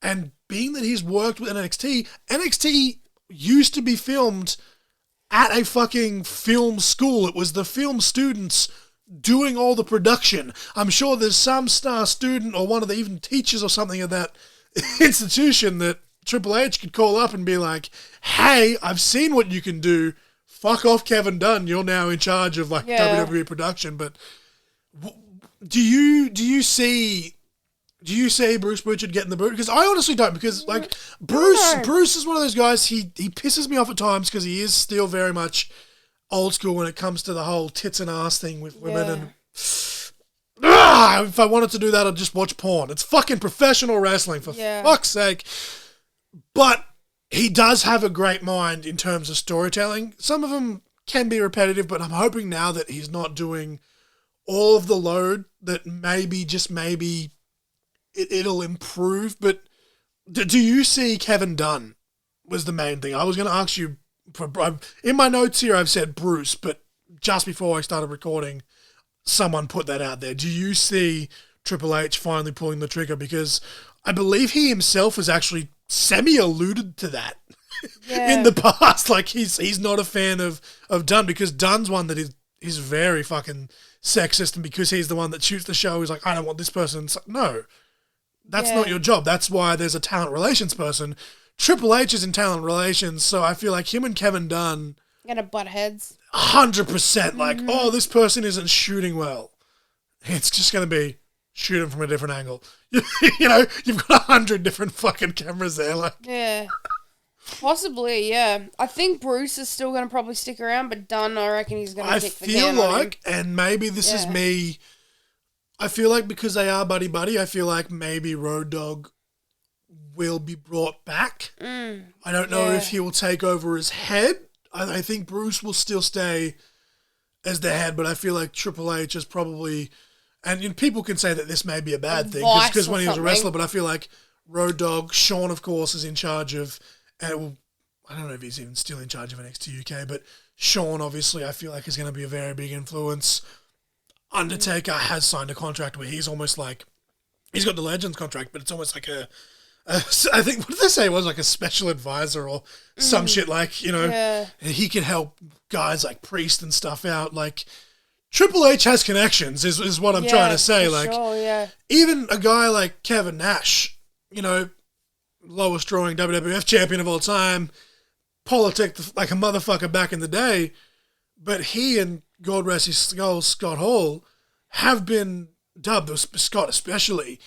and being that he's worked with NXT used to be filmed at a fucking film school. It was the film students doing all the production. I'm sure there's some star student or one of the even teachers or something at that institution that Triple H could call up and be like, hey, I've seen what you can do. Fuck off, Kevin Dunn. You're now in charge of WWE production. But do you see Bruce Pritchard getting the boot? Because I honestly don't. Because like Bruce is one of those guys. He pisses me off at times because he is still very much old school when it comes to the whole tits and ass thing with women. And if I wanted to do that, I'd just watch porn. It's fucking professional wrestling, for fuck's sake. But he does have a great mind in terms of storytelling. Some of them can be repetitive, but I'm hoping now that he's not doing all of the load, that maybe, just maybe, it'll improve. But do you see Kevin Dunn was the main thing? I was going to ask you, in my notes here I've said Bruce, but just before I started recording, someone put that out there. Do you see Triple H finally pulling the trigger? Because I believe he himself has actually semi-alluded to that in the past. Like, he's not a fan of Dunn, because Dunn's one that is very fucking sexist, and because he's the one that shoots the show, he's like, I don't want this person. It's like, no, that's not your job. That's why there's a talent relations person. Triple H is in talent relations, so I feel like him and Kevin Dunn gonna butt heads 100%. Like, oh, this person isn't shooting well. It's just gonna be shoot him from a different angle. You know, you've got 100 different fucking cameras there. Like, yeah. Possibly, yeah. I think Bruce is still going to probably stick around, but Dunn, I reckon he's going to kick the can on him. And maybe this is me, I feel like because they are buddy-buddy, I feel like maybe Road Dogg will be brought back. I don't know if he will take over as head. I think Bruce will still stay as the head, but I feel like Triple H is probably... And people can say that this may be a bad thing, because when he was a wrestler, but I feel like Road Dogg, Sean, of course, is in charge of... And I don't know if he's even still in charge of NXT UK, but Sean, obviously, I feel like is going to be a very big influence. Undertaker has signed a contract where he's almost like... He's got the Legends contract, but it's almost like I think, what did they say? It was like a special advisor or some shit, like, you know, he can help guys like Priest and stuff out. Like, Triple H has connections, is what I'm trying to say. Like, even a guy like Kevin Nash, you know, lowest drawing WWF champion of all time, politic like a motherfucker back in the day, but he and God rest his skull, Scott Hall, have been dubbed, Scott especially,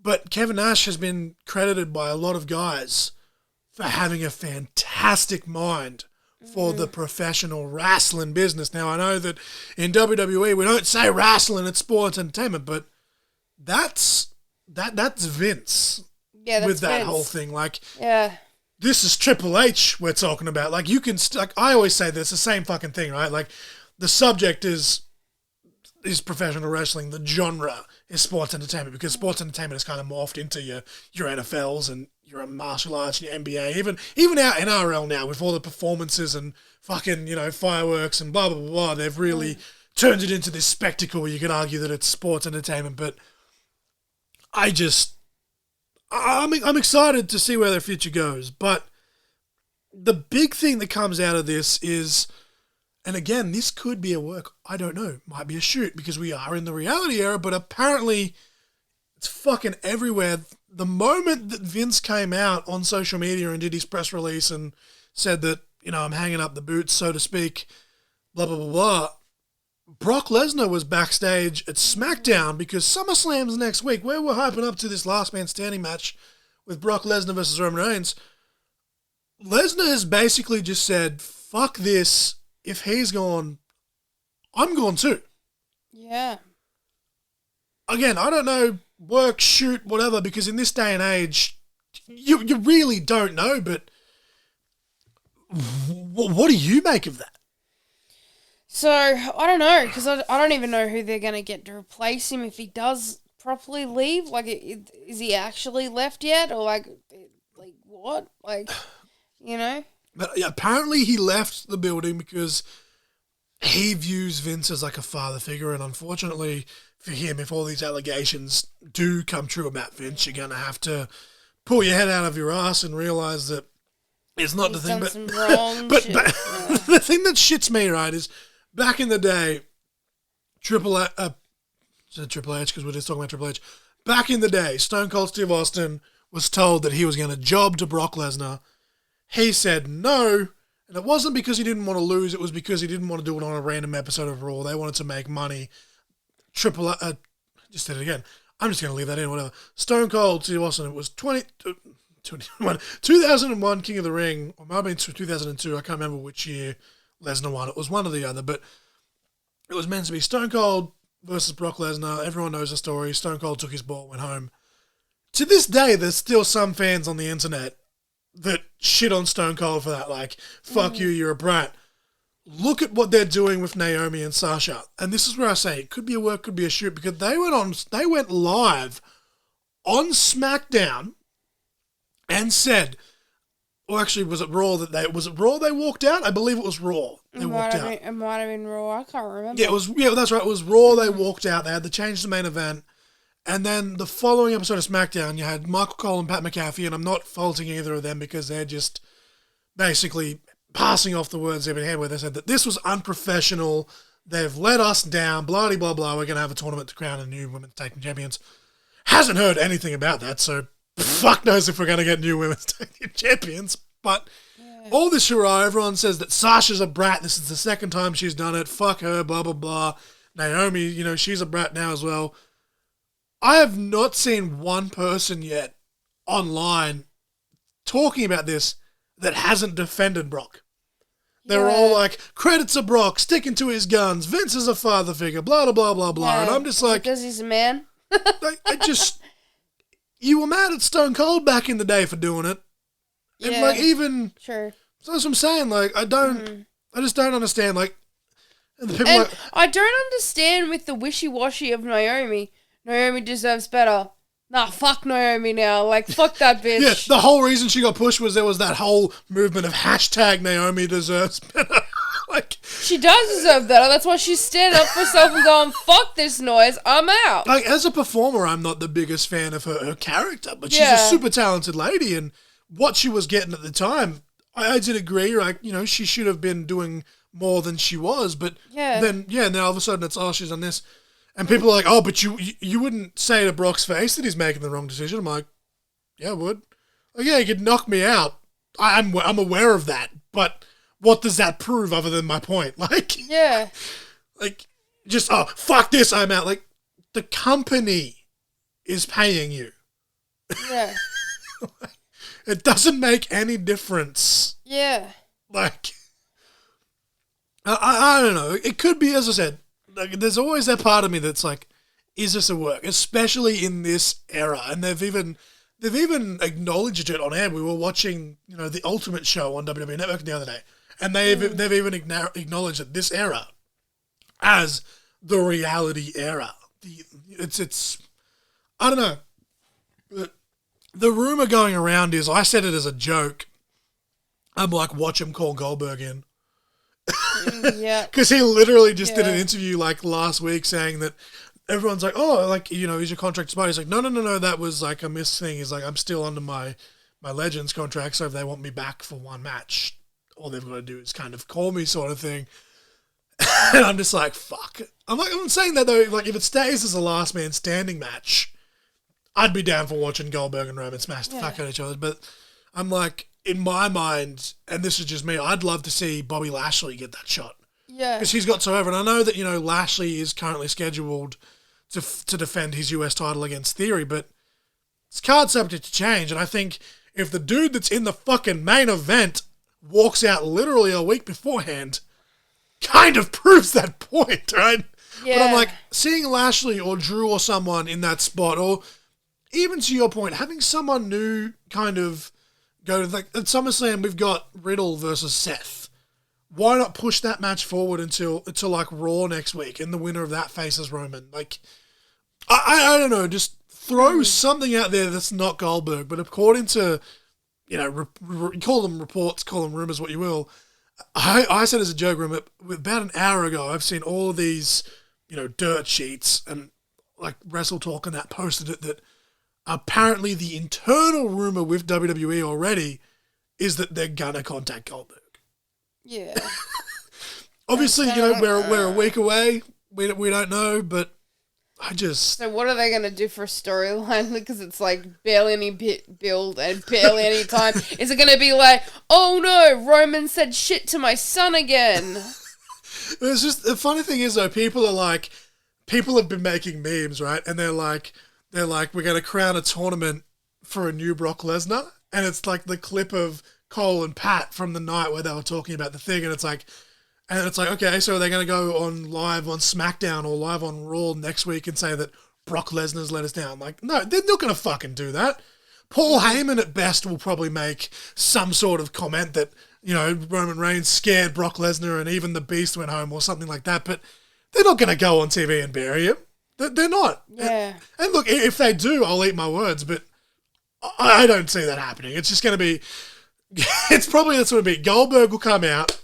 but Kevin Nash has been credited by a lot of guys for having a fantastic mind for the professional wrestling business. Now, I know that in WWE we don't say wrestling, it's sports entertainment, but that's Vince. Yeah, that's with that Vince. whole thing. Like, this is Triple H we're talking about. Like, you can, like, I always say this, the same fucking thing, right? Like, the subject is professional wrestling. The genre is sports entertainment, because sports entertainment has kind of morphed into your NFLs and your martial arts and your NBA, even our NRL now with all the performances and fucking, you know, fireworks and blah, blah, blah, blah. They've really turned it into this spectacle where you could argue that it's sports entertainment, but I'm excited to see where their future goes. But the big thing that comes out of this is, and again, this could be a work, I don't know, might be a shoot, because we are in the reality era, but apparently it's fucking everywhere. The moment that Vince came out on social media and did his press release and said that, you know, I'm hanging up the boots, so to speak, blah, blah, blah, blah, Brock Lesnar was backstage at SmackDown, because SummerSlam's next week, where we're hyping up to this last man standing match with Brock Lesnar versus Roman Reigns. Lesnar has basically just said, fuck this. If he's gone, I'm gone too. Yeah. Again, I don't know, work, shoot, whatever, because in this day and age, you really don't know, but what do you make of that? So, I don't know, because I don't even know who they're going to get to replace him if he does properly leave. Like, is he actually left yet? Or, like what? Like, you know? But yeah, apparently he left the building because he views Vince as like a father figure, and unfortunately for him, if all these allegations do come true about Vince, you're going to have to pull your head out of your ass and realise that it's not the thing. But the thing that shits me, right, is back in the day, Triple H, because we're just talking about Triple H, back in the day, Stone Cold Steve Austin was told that he was going to job to Brock Lesnar. He said no, and it wasn't because he didn't want to lose, it was because he didn't want to do it on a random episode of Raw. They wanted to make money. Just did it again. I'm just going to leave that in, whatever. Stone Cold Steve Austin, it was 2001 King of the Ring, or might have been 2002, I can't remember which year Lesnar won. It was one or the other, but it was meant to be Stone Cold versus Brock Lesnar. Everyone knows the story. Stone Cold took his ball, went home. To this day, there's still some fans on the internet that shit on Stone Cold for that, like, fuck you, you're a brat. Look at what they're doing with Naomi and Sasha. And this is where I say it could be a work, could be a shoot, because they went live on SmackDown and said, or actually, was it Raw they walked out? I believe it was Raw. They walked out. It might have been Raw. I can't remember. Yeah, that's right. It was Raw. They walked out. They had to change the main event. And then the following episode of SmackDown, you had Michael Cole and Pat McAfee, and I'm not faulting either of them because they're just basically passing off the words they've been had, where they said that this was unprofessional, they've let us down, blah, blah, blah, we're going to have a tournament to crown a new women's tag team champions. Hasn't heard anything about that, so fuck knows if we're going to get new women's tag team champions. But all this hurrah, everyone says that Sasha's a brat, this is the second time she's done it, fuck her, blah, blah, blah. Naomi, you know, she's a brat now as well. I have not seen one person yet online talking about this that hasn't defended Brock. They're all like, credits to Brock, sticking to his guns, Vince is a father figure, blah, blah, blah, blah, blah. And I'm just like... Because he's a man? You were mad at Stone Cold back in the day for doing it. And like, even... Sure. So that's what I'm saying, like, I just don't understand, like... And I don't understand with the wishy-washy of Naomi. Naomi deserves better. Nah, fuck Naomi now. Like, fuck that bitch. Yeah, the whole reason she got pushed was there was that whole movement of hashtag Naomi deserves better. Like, she does deserve better. That's why she's standing up for herself and going, fuck this noise, I'm out. Like, as a performer, I'm not the biggest fan of her character, but she's a super talented lady, and what she was getting at the time, I did agree, like, you know, she should have been doing more than she was, but then all of a sudden it's, oh, she's on this. And people are like, oh, but you wouldn't say to Brock's face that he's making the wrong decision. I'm like, yeah, I would. Like, yeah, he could knock me out. I'm aware of that. But what does that prove other than my point? Like, like, just, oh, fuck this, I'm out. Like, the company is paying you. Yeah. It doesn't make any difference. Yeah. Like, I don't know. It could be, as I said, like, there's always that part of me that's like, is this a work? Especially in this era. And they've even acknowledged it on air. We were watching, you know, the Ultimate Show on WWE Network the other day. And they've even acknowledged that this era as the reality era. It's I don't know. The rumor going around is, I said it as a joke, I'm like, watch him call Goldberg in. Yeah. Because he literally just did an interview like last week saying that everyone's like, oh, like, you know, is your contract expired? He's like, no, that was like a missed thing. He's like, I'm still under my Legends contract, so if they want me back for one match, all they've got to do is kind of call me, sort of thing. And I'm just like, fuck. I'm saying that though, like, if it stays as a last man standing match, I'd be down for watching Goldberg and Roman smash the fuck out of each other. But I'm like, in my mind, and this is just me, I'd love to see Bobby Lashley get that shot. Yeah. Because he's got so over. And I know that, you know, Lashley is currently scheduled to defend his US title against Theory, but it's card subject to change. And I think if the dude that's in the fucking main event walks out literally a week beforehand, kind of proves that point, right? Yeah. But I'm like, seeing Lashley or Drew or someone in that spot, or even to your point, having someone new kind of go to, like, at SummerSlam, we've got Riddle versus Seth. Why not push that match forward until like Raw next week, and the winner of that faces Roman? Like, I don't know, just throw something out there that's not Goldberg. But according to, you know, call them reports, call them rumors, what you will. I said as a joke, about an hour ago, I've seen all of these, you know, dirt sheets and like Wrestle Talk and that posted it, that apparently the internal rumor with WWE already is that they're gonna contact Goldberg. Yeah. Obviously, you know, we're a week away. We don't know, but I just... So what are they going to do for a storyline? Because it's like barely any build and barely any time. Is it going to be like, oh no, Roman said shit to my son again? It's just, the funny thing is though, people have been making memes, right? And they're like, we're going to crown a tournament for a new Brock Lesnar. And it's like the clip of Cole and Pat from the night where they were talking about the thing. And it's like, okay, so are they going to go on live on SmackDown or live on Raw next week and say that Brock Lesnar's let us down? Like, no, they're not going to fucking do that. Paul Heyman at best will probably make some sort of comment that, you know, Roman Reigns scared Brock Lesnar and even the Beast went home or something like that. But they're not going to go on TV and bury him. They're not. Yeah. And look, if they do, I'll eat my words, but I don't see that happening. It's just going to be... It's probably that's what it'll be. Goldberg will come out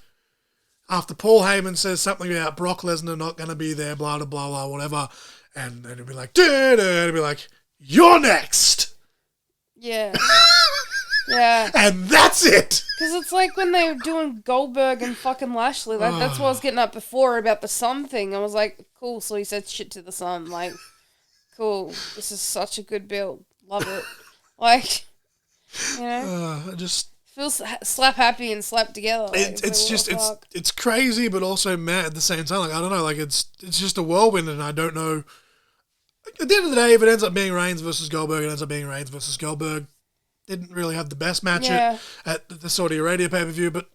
after Paul Heyman says something about Brock Lesnar not going to be there, blah, blah, blah, blah, whatever. And then it'll be like, it'll be like, you're next. Yeah. Yeah. And that's it. Because it's like when they were doing Goldberg and fucking Lashley. Like, that's what I was getting at before about the son thing. I was like, cool, so he said shit to the son. Like, cool. This is such a good build. Love it. Like, you know? I just... Feels slap happy and slap together. Like, it's crazy, but also mad at the same time. Like, I don't know, like it's just a whirlwind, and I don't know. At the end of the day, if it ends up being Reigns versus Goldberg, it ends up being Reigns versus Goldberg. Didn't really have the best match at the Saudi Arabia pay-per-view, but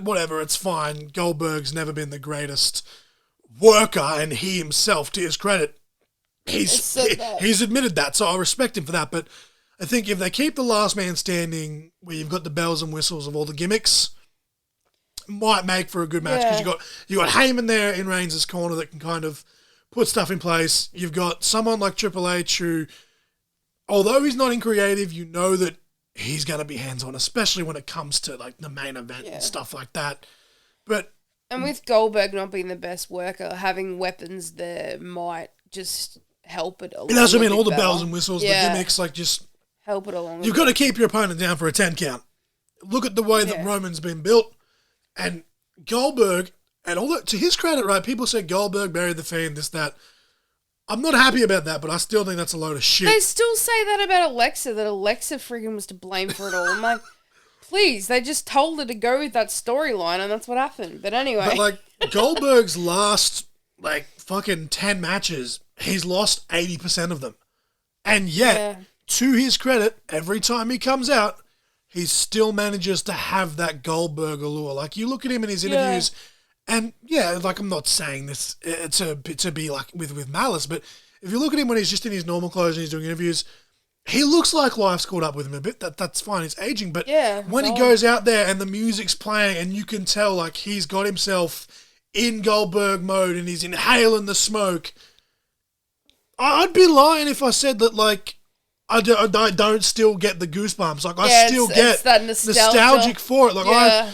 whatever, it's fine. Goldberg's never been the greatest worker, and he himself, to his credit, he's admitted that, so I respect him for that. But I think if they keep the last man standing, where you've got the bells and whistles of all the gimmicks, might make for a good match, because you got Heyman there in Reigns' corner that can kind of put stuff in place. You've got someone like Triple H who, although he's not in creative, you know that he's going to be hands-on, especially when it comes to like the main event and stuff like that. And with Goldberg not being the best worker, having weapons there might just help it along. That's what I mean, all the bells and whistles, the gimmicks, like just help it along. You've got to keep your opponent down for a 10 count. Look at the way that Roman's been built, and Goldberg, and all that, to his credit, right, people say Goldberg buried the Fiend, this, that. I'm not happy about that, but I still think that's a load of shit. They still say that about Alexa, that Alexa friggin' was to blame for it all. I'm like, please, they just told her to go with that storyline, and that's what happened. But anyway. But, like, Goldberg's last, like, fucking 10 matches, he's lost 80% of them. And yet, to his credit, every time he comes out, he still manages to have that Goldberg allure. Like, you look at him in his interviews... And, like, I'm not saying this to be, like, with malice, but if you look at him when he's just in his normal clothes and he's doing interviews, he looks like life's caught up with him a bit. That's fine. He's aging. But when he goes out there and the music's playing and you can tell, like, he's got himself in Goldberg mode and he's inhaling the smoke, I'd be lying if I said that, like, I don't still get the goosebumps. Like, I still get that nostalgic for it. Like,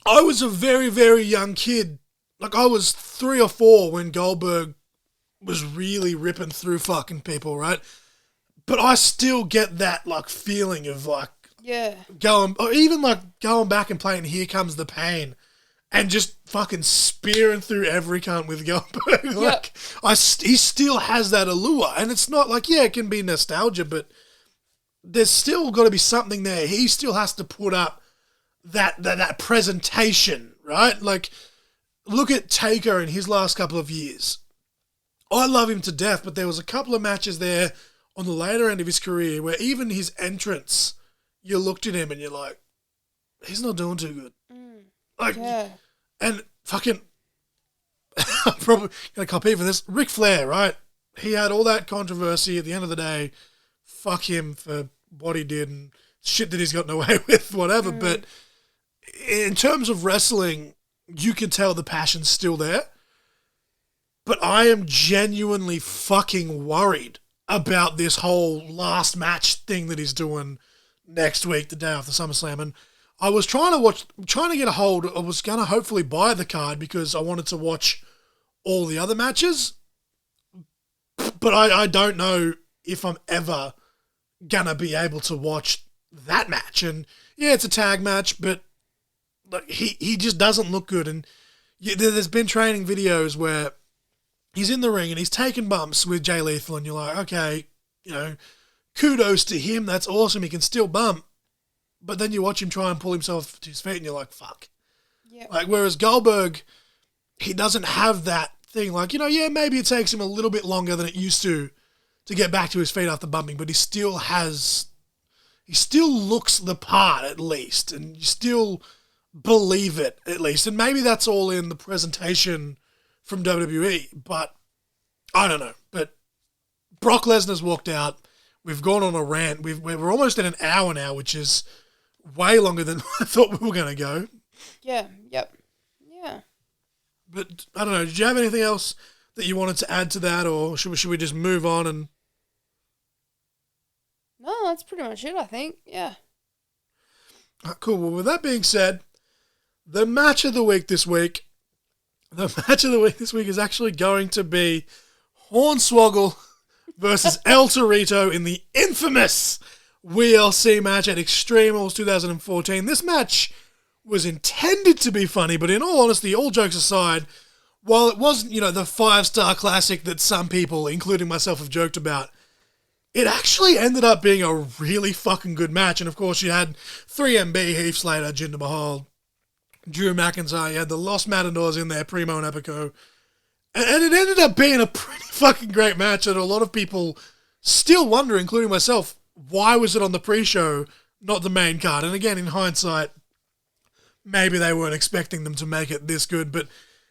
I was a very, very young kid. Like, I was 3 or 4 when Goldberg was really ripping through fucking people, right? But I still get that, like, feeling of, like, going back and playing Here Comes the Pain and just fucking spearing through every cunt with Goldberg. Like, he still has that allure. And it's not like, it can be nostalgia, but there's still got to be something there. He still has to put up that presentation, right? Like, look at Taker in his last couple of years. I love him to death, but there was a couple of matches there on the later end of his career where even his entrance, you looked at him and you're like, he's not doing too good. Like, and fucking, I'm probably going to copy for this, Ric Flair, right? He had all that controversy at the end of the day. Fuck him for what he did and shit that he's gotten away with, whatever, but in terms of wrestling, you can tell the passion's still there. But I am genuinely fucking worried about this whole last match thing that he's doing next week, the day after SummerSlam. And I was trying to get a hold, I was going to hopefully buy the card because I wanted to watch all the other matches. But I don't know if I'm ever going to be able to watch that match. And it's a tag match, but like he just doesn't look good. And there's been training videos where he's in the ring and he's taking bumps with Jay Lethal, and you're like, okay, kudos to him, that's awesome, he can still bump. But then you watch him try and pull himself to his feet and you're like, fuck. Yeah. Like, whereas Goldberg, he doesn't have that thing. Like, maybe it takes him a little bit longer than it used to get back to his feet after bumping, but he still looks the part at least, and you still believe it at least. And maybe that's all in the presentation from WWE, but I don't know. But Brock Lesnar's walked out. We've gone on a rant. We're almost at an hour now, which is way longer than I thought we were going to go. Yeah, yep. Yeah. But I don't know. Did you have anything else that you wanted to add to that, or should we just move on? And no, that's pretty much it, I think. Yeah. Cool. Well, with that being said, the match of the week this week is actually going to be Hornswoggle versus El Torito in the infamous WeeLC match at Extreme Rules 2014. This match was intended to be funny, but in all honesty, all jokes aside, while it wasn't, the 5-star classic that some people, including myself, have joked about, it actually ended up being a really fucking good match. And of course, you had 3MB, Heath Slater, Jinder Mahal, Drew McIntyre, you had the Lost Matadors in there, Primo and Epico. And it ended up being a pretty fucking great match, and a lot of people still wonder, including myself, why was it on the pre-show, not the main card? And again, in hindsight, maybe they weren't expecting them to make it this good, but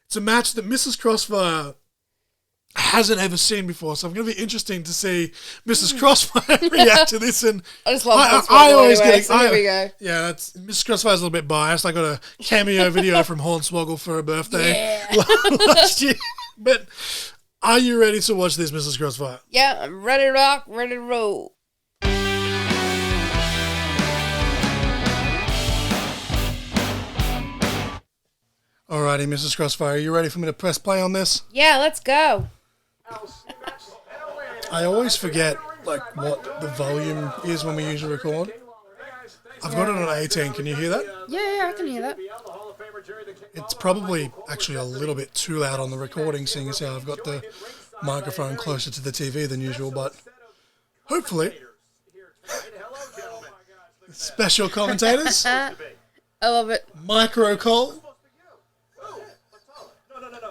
it's a match that Mrs. Crossfire hasn't ever seen before, so I'm going to be interesting to see Mrs. Crossfire react to this. And I just love here we go. Yeah, that's Mrs. Crossfire's a little bit biased. I got a cameo video from Hornswoggle for her birthday last year. But are you ready to watch this, Mrs. Crossfire? Yeah, I'm ready to rock, ready to roll. Alrighty, Mrs. Crossfire, are you ready for me to press play on this? Yeah, let's go. I always forget what the volume is when we usually record. I've got it on 18. Can you hear that? Yeah, I can hear that. It's probably actually a little bit too loud on the recording, seeing as how I've got the microphone closer to the TV than usual, but hopefully. Special commentators. I love it. Micro Cole.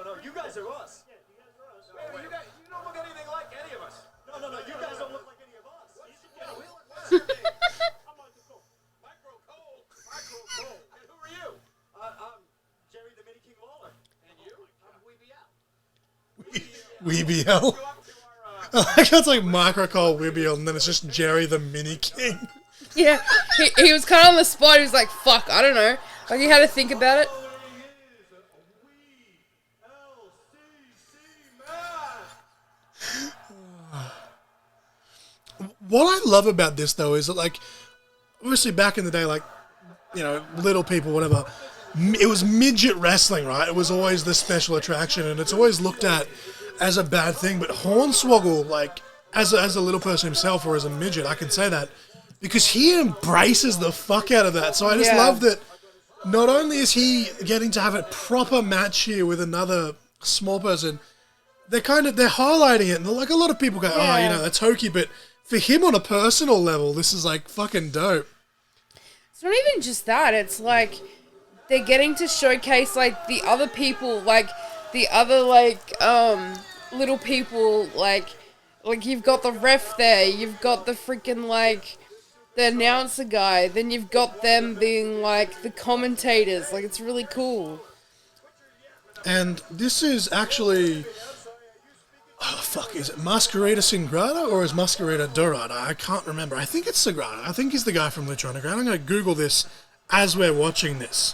No, you guys are us. You don't look anything like any of us. No, you guys don't look like any of us. Micro Cole. And who are you? I'm Jerry the Mini King Lawler. And you? I'm Weebiel. It's like Micro Cole, Weebiel, and then it's just Jerry the Mini King. Yeah, he was kind of on the spot. He was like, fuck, I don't know. Like, he had to think about it. What I love about this, though, is that, like, obviously back in the day, like, you know, little people, whatever, it was midget wrestling, right? It was always the special attraction, and it's always looked at as a bad thing. But Hornswoggle, like, as a little person himself or as a midget, I can say that, because he embraces the fuck out of that. So I just love that not only is he getting to have a proper match here with another small person, they're highlighting it, and like a lot of people go, oh, you know, that's hokey, but for him on a personal level, this is like fucking dope. It's not even just that. It's like they're getting to showcase like the other people, like the other little people, like you've got the ref there, you've got the freaking like the announcer guy, then you've got them being like the commentators. Like, it's really cool. And this is actually, is it Masquerada Sagrada or is Masquerada Dorada? I can't remember. I think it's Sagrada. I think he's the guy from Lucha Underground. I'm going to Google this as we're watching this.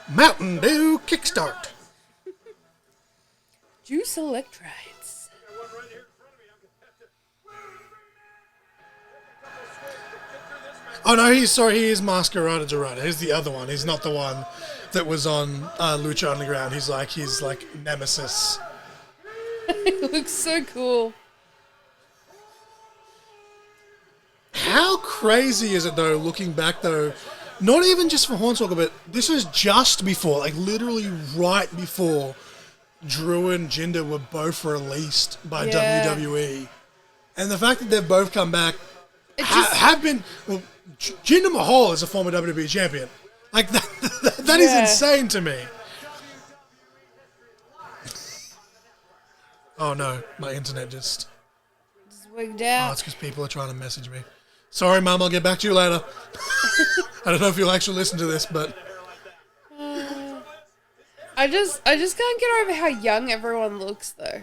Mountain Dew Kickstart. Juice Electrites. Oh no, he is Masquerada Dorada. He's the other one. He's not the one that was on Lucha Underground. He's like Nemesis. It looks so cool. How crazy is it though, looking back though, not even just for Hornswoggle, but this is just before, like literally right before Drew and Jinder were both released by WWE. And the fact that they've both come back have been, well, Jinder Mahal is a former WWE champion. Like, that is insane to me. Oh no, my internet just wigged out. Oh, it's because people are trying to message me. Sorry, Mum, I'll get back to you later. I don't know if you'll actually listen to this, but... I just can't get over how young everyone looks, though.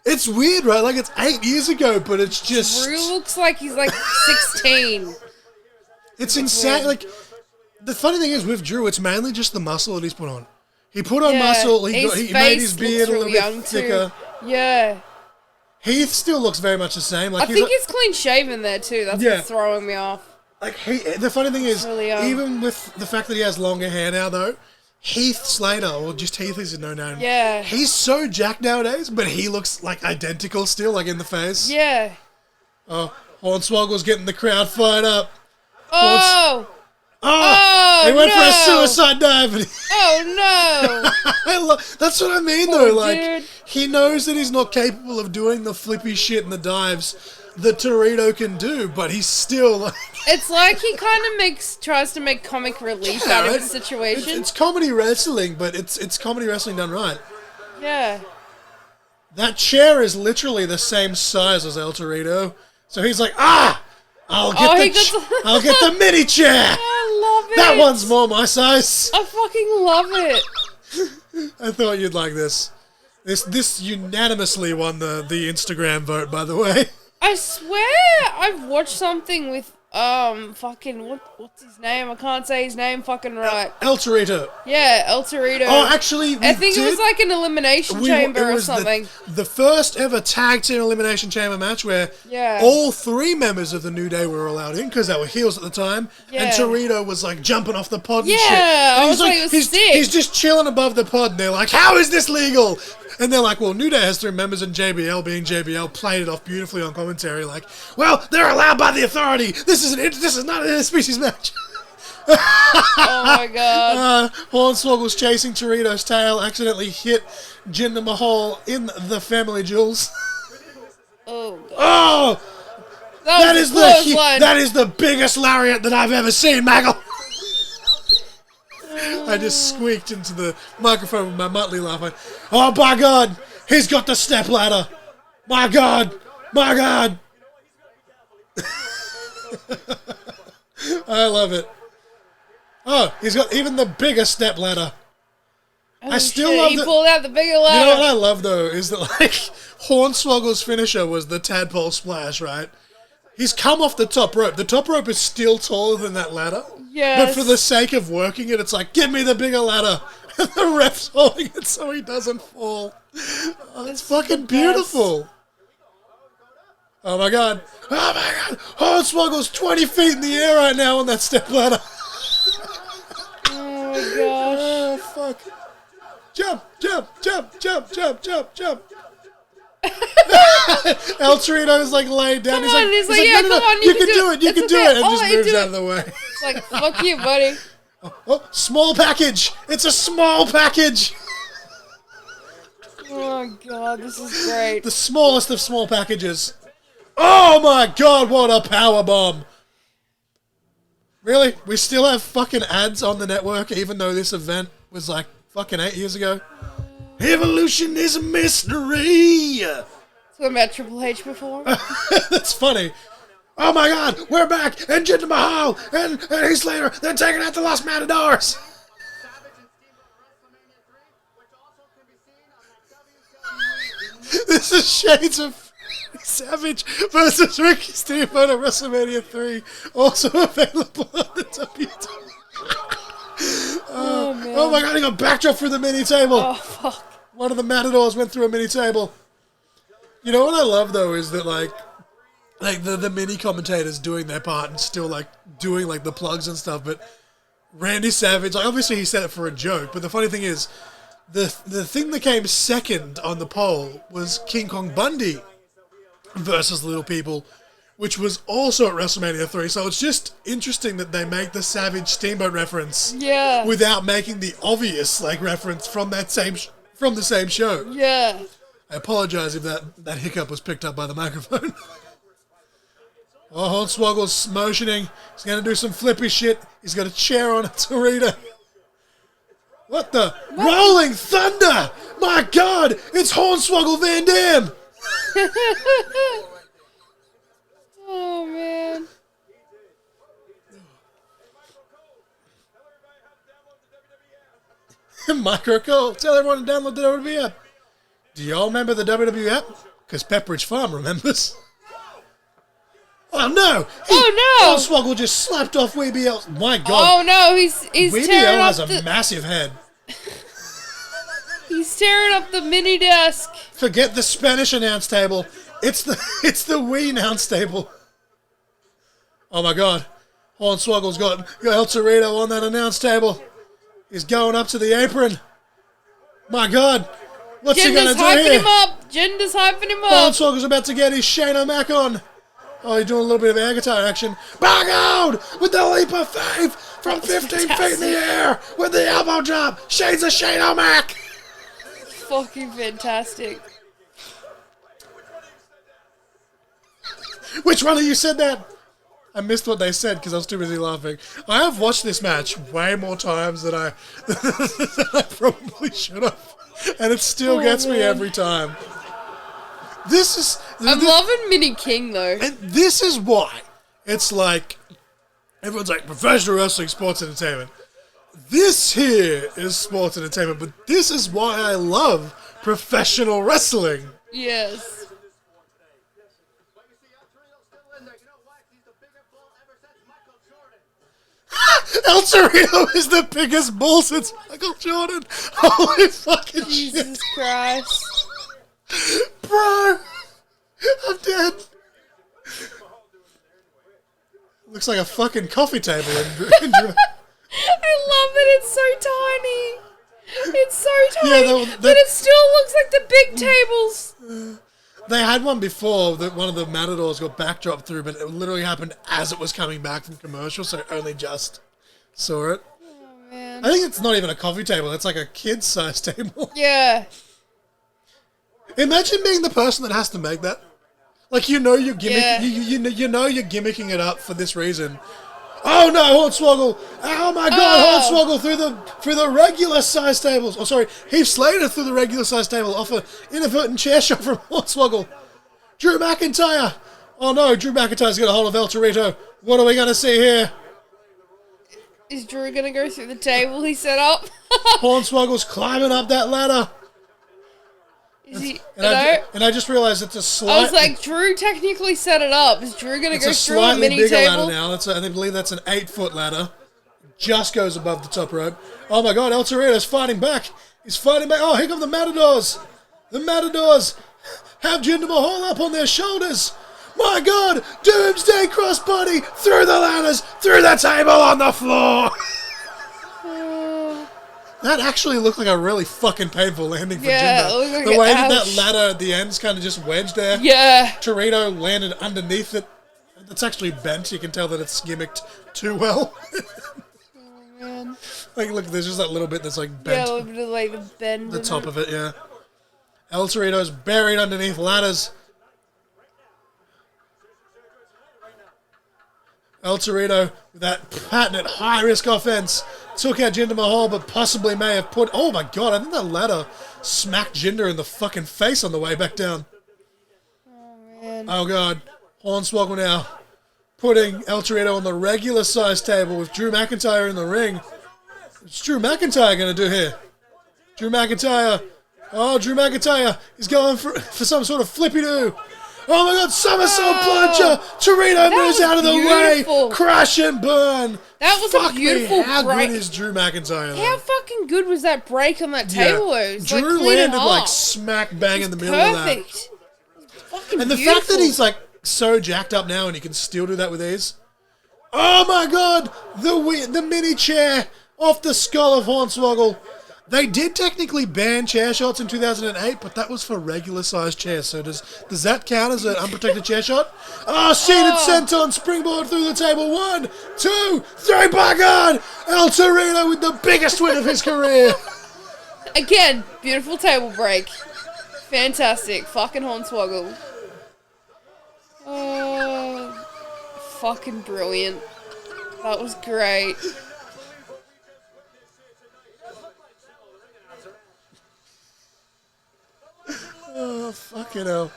It's weird, right? Like, it's 8 years ago, but it's just... Drew looks like he's like 16. It's insane. Weird. Like, the funny thing is, with Drew, it's mainly just the muscle that he's put on. He put on muscle, he made his beard a little bit thicker. Too. Yeah. Heath still looks very much the same. Like, I think he's clean shaven there, too. That's what's throwing me off. Like, the funny thing is, really even with the fact that he has longer hair now, though, Heath Slater, or just Heath is no name. Yeah. He's so jacked nowadays, but he looks like identical still, like in the face. Yeah. Oh, Hornswoggle's getting the crowd fired up. Oh! He went for a suicide dive. Oh no! That's what I mean, though. Like, dude. he knows that he's not capable of doing the flippy shit and the dives. that Torito can do, but he's still like... It's like he kind of tries to make comic relief out of the situation. It's comedy wrestling, but it's comedy wrestling done right. Yeah. That chair is literally the same size as El Torito, so he's like, I'll get the mini chair. I love it. That one's more my size. I fucking love it. I thought you'd like this. This unanimously won the Instagram vote, by the way. I swear I've watched something with fucking what's his name? I can't say his name fucking right. El Torito. Yeah, El Torito. Oh, actually, I think it was like an elimination chamber or something. The first ever tag team elimination chamber match where all 3 members of the New Day were allowed in because they were heels at the time, and Torito was like jumping off the pod and shit. Yeah, I was like, it was sick. He's just chilling above the pod, and they're like, "How is this legal?" And they're like, well, New Day has 3 members, and JBL, being JBL, played it off beautifully on commentary, like, well, they're allowed by the authority. This is not an interspecies match. Oh my god. Hornswoggle's chasing Torito's tail, accidentally hit Jinder Mahal in the family jewels. Oh god. Oh! That is the biggest lariat that I've ever seen, Maggle. I just squeaked into the microphone with my Muttley laughing. Oh my god! He's got the step ladder! My god! My god! I love it. Oh, he's got even the bigger step ladder. I still love he pulled out the bigger ladder. You know what I love though is that like Hornswoggle's finisher was the tadpole splash, right? He's come off the top rope. The top rope is still taller than that ladder. Yes. But for the sake of working it, it's like, give me the bigger ladder. And the ref's holding it so he doesn't fall. Oh, it's fucking beautiful. Oh my god. Oh my god. Hornswoggle's 20 feet in the air right now on that step ladder. Oh my gosh. Oh, fuck. Jump, jump, jump, jump, jump, jump, jump. El Torito is like laid down. He's like, yeah, no, come on, you can do it. You can do it. And Oh, just I moves do out of the way. It's like, fuck you, buddy. Oh, small package. It's a small package. Oh god, this is great. The smallest of small packages. Oh my god, what a power bomb. Really? We still have fucking ads on the network even though this event was like fucking 8 years ago? Evolution is a mystery. What about Triple H before? That's funny. Oh my god, we're back! And Jinder Mahal and Heath Slater, they're taking out the Lost Matadors! This is Shades of Savage versus Ricky Steamboat at WrestleMania 3, also available on the WWE. Oh, man. Oh my god, he got backdrop through the mini table! Oh, fuck. One of the Matadors went through a mini table. You know what I love though is that like the mini commentators doing their part and still like doing like the plugs and stuff, but Randy Savage, like obviously he said it for a joke, but the funny thing is the thing that came second on the poll was King Kong Bundy versus Little People, which was also at WrestleMania 3, so it's just interesting that they make the Savage Steamboat reference without making the obvious like reference from that from the same show. Yeah. I apologize if that hiccup was picked up by the microphone. Oh, Hornswoggle's motioning. He's going to do some flippy shit. He's got a chair on a Torito. What the? What? Rolling Thunder! My god! It's Hornswoggle Van Dam! Oh, man. Micro Cole. Tell everyone to download the WWE app. Do y'all remember the WWE app? Because Pepperidge Farm remembers. Oh no! Hornswoggle just slapped off WeeLC. My god. Oh no, he's tearing up has a massive head. He's tearing up the mini desk. Forget the Spanish announce table. It's the Wii announce table. Oh my god. Hornswoggle's got El Torito on that announce table. He's going up to the apron. My god. What's he going to do here? Jinder's hyping him up. Hornswoggle's about to get his Shane O'Mac on. Oh, he's doing a little bit of air guitar action. Bang out with the leap of faith from 15 feet in the air with the elbow drop. Shades of Shane O'Mac. Fucking fantastic. Which one of you said that? I missed what they said because I was too busy laughing. I have watched this match way more times than I, than I probably should have. And it still gets me every time. This is... I'm loving Mini King, though. And this is why it's like... Everyone's like, professional wrestling, sports entertainment. This here is sports entertainment, but this is why I love professional wrestling. Yes. El Torito is the biggest bull since Michael Jordan. Holy fucking Jesus shit. Christ. Bro, I'm dead. Looks like a fucking coffee table. I love it. It's so tiny. It's so tiny. Yeah, but it still looks like the big tables. They had one before that one of the Matadors got backdropped through, but it literally happened as it was coming back from commercial, so I only just saw it. Oh, man. I think it's not even a coffee table. It's like a kid's-sized table. Yeah. Imagine being the person that has to make that. Like, you know you're gimmick, Yeah. you know you're gimmicking it up for this reason. Oh no, Hornswoggle! Oh my God, Hornswoggle through the regular size tables. Oh sorry, Heath Slater through the regular size table off an inadvertent chair shot from Hornswoggle. Drew McIntyre. Oh no, Drew McIntyre's got a hold of El Torito. What are we gonna see here? Is Drew gonna go through the table he set up? Hornswoggle's climbing up that ladder. Is he? And I just realized it's a slight... I was like, Drew technically set it up. Is Drew gonna go It's a through a slightly mini bigger table? ladder now. I believe that's an 8-foot ladder. Just goes above the top rope. Oh my God, El Torito's fighting back. He's fighting back. Oh, here come the Matadors. The Matadors have Jinder Mahal up on their shoulders. My God, Doomsday Crossbody through the ladders, through the table on the floor. That actually looked like a really fucking painful landing for Yeah, Jinder. it looked like The an way that ouch. ladder at the end's kind of just wedged there. Yeah. Torito landed underneath it. It's actually bent. You can tell that it's gimmicked too well. Man. Like, look, there's just that little bit that's like Yeah, bent. a little bit of like the bend. The in top it. of it, yeah. El Torito's buried underneath ladders. El Torito, with that patented high-risk offense, took out Jinder Mahal, but possibly may have put... Oh, my God, I think that ladder smacked Jinder in the fucking face on the way back down. Man. Oh, God. Hornswoggle now putting El Torito on the regular-sized table with Drew McIntyre in the ring. What's Drew McIntyre going to do here? Drew McIntyre. Oh, Drew McIntyre. He's going for some sort of flippy-doo. Oh, my God. Somersault plunger. Torito moves was out of the beautiful. way. Crash and burn. That was Fuck a beautiful me. How break. good is Drew McIntyre, though? How fucking good was that break on that table? It was like Drew clean and landed like hot. smack bang in the middle of that. Perfect. Fucking And the beautiful. fact that he's like so jacked up now and he can still do that with ease. Oh my God! The mini chair off the skull of Hornswoggle. They did technically ban chair shots in 2008, but that was for regular sized chairs. So does that count as an unprotected chair shot? Oh, seated senton springboard through the table. 1, 2, 3. By God, El Torito with the biggest win of his career. Again, beautiful table break. Fantastic. Fucking Hornswoggle. Oh, fucking brilliant. That was great. Oh, fucking hell.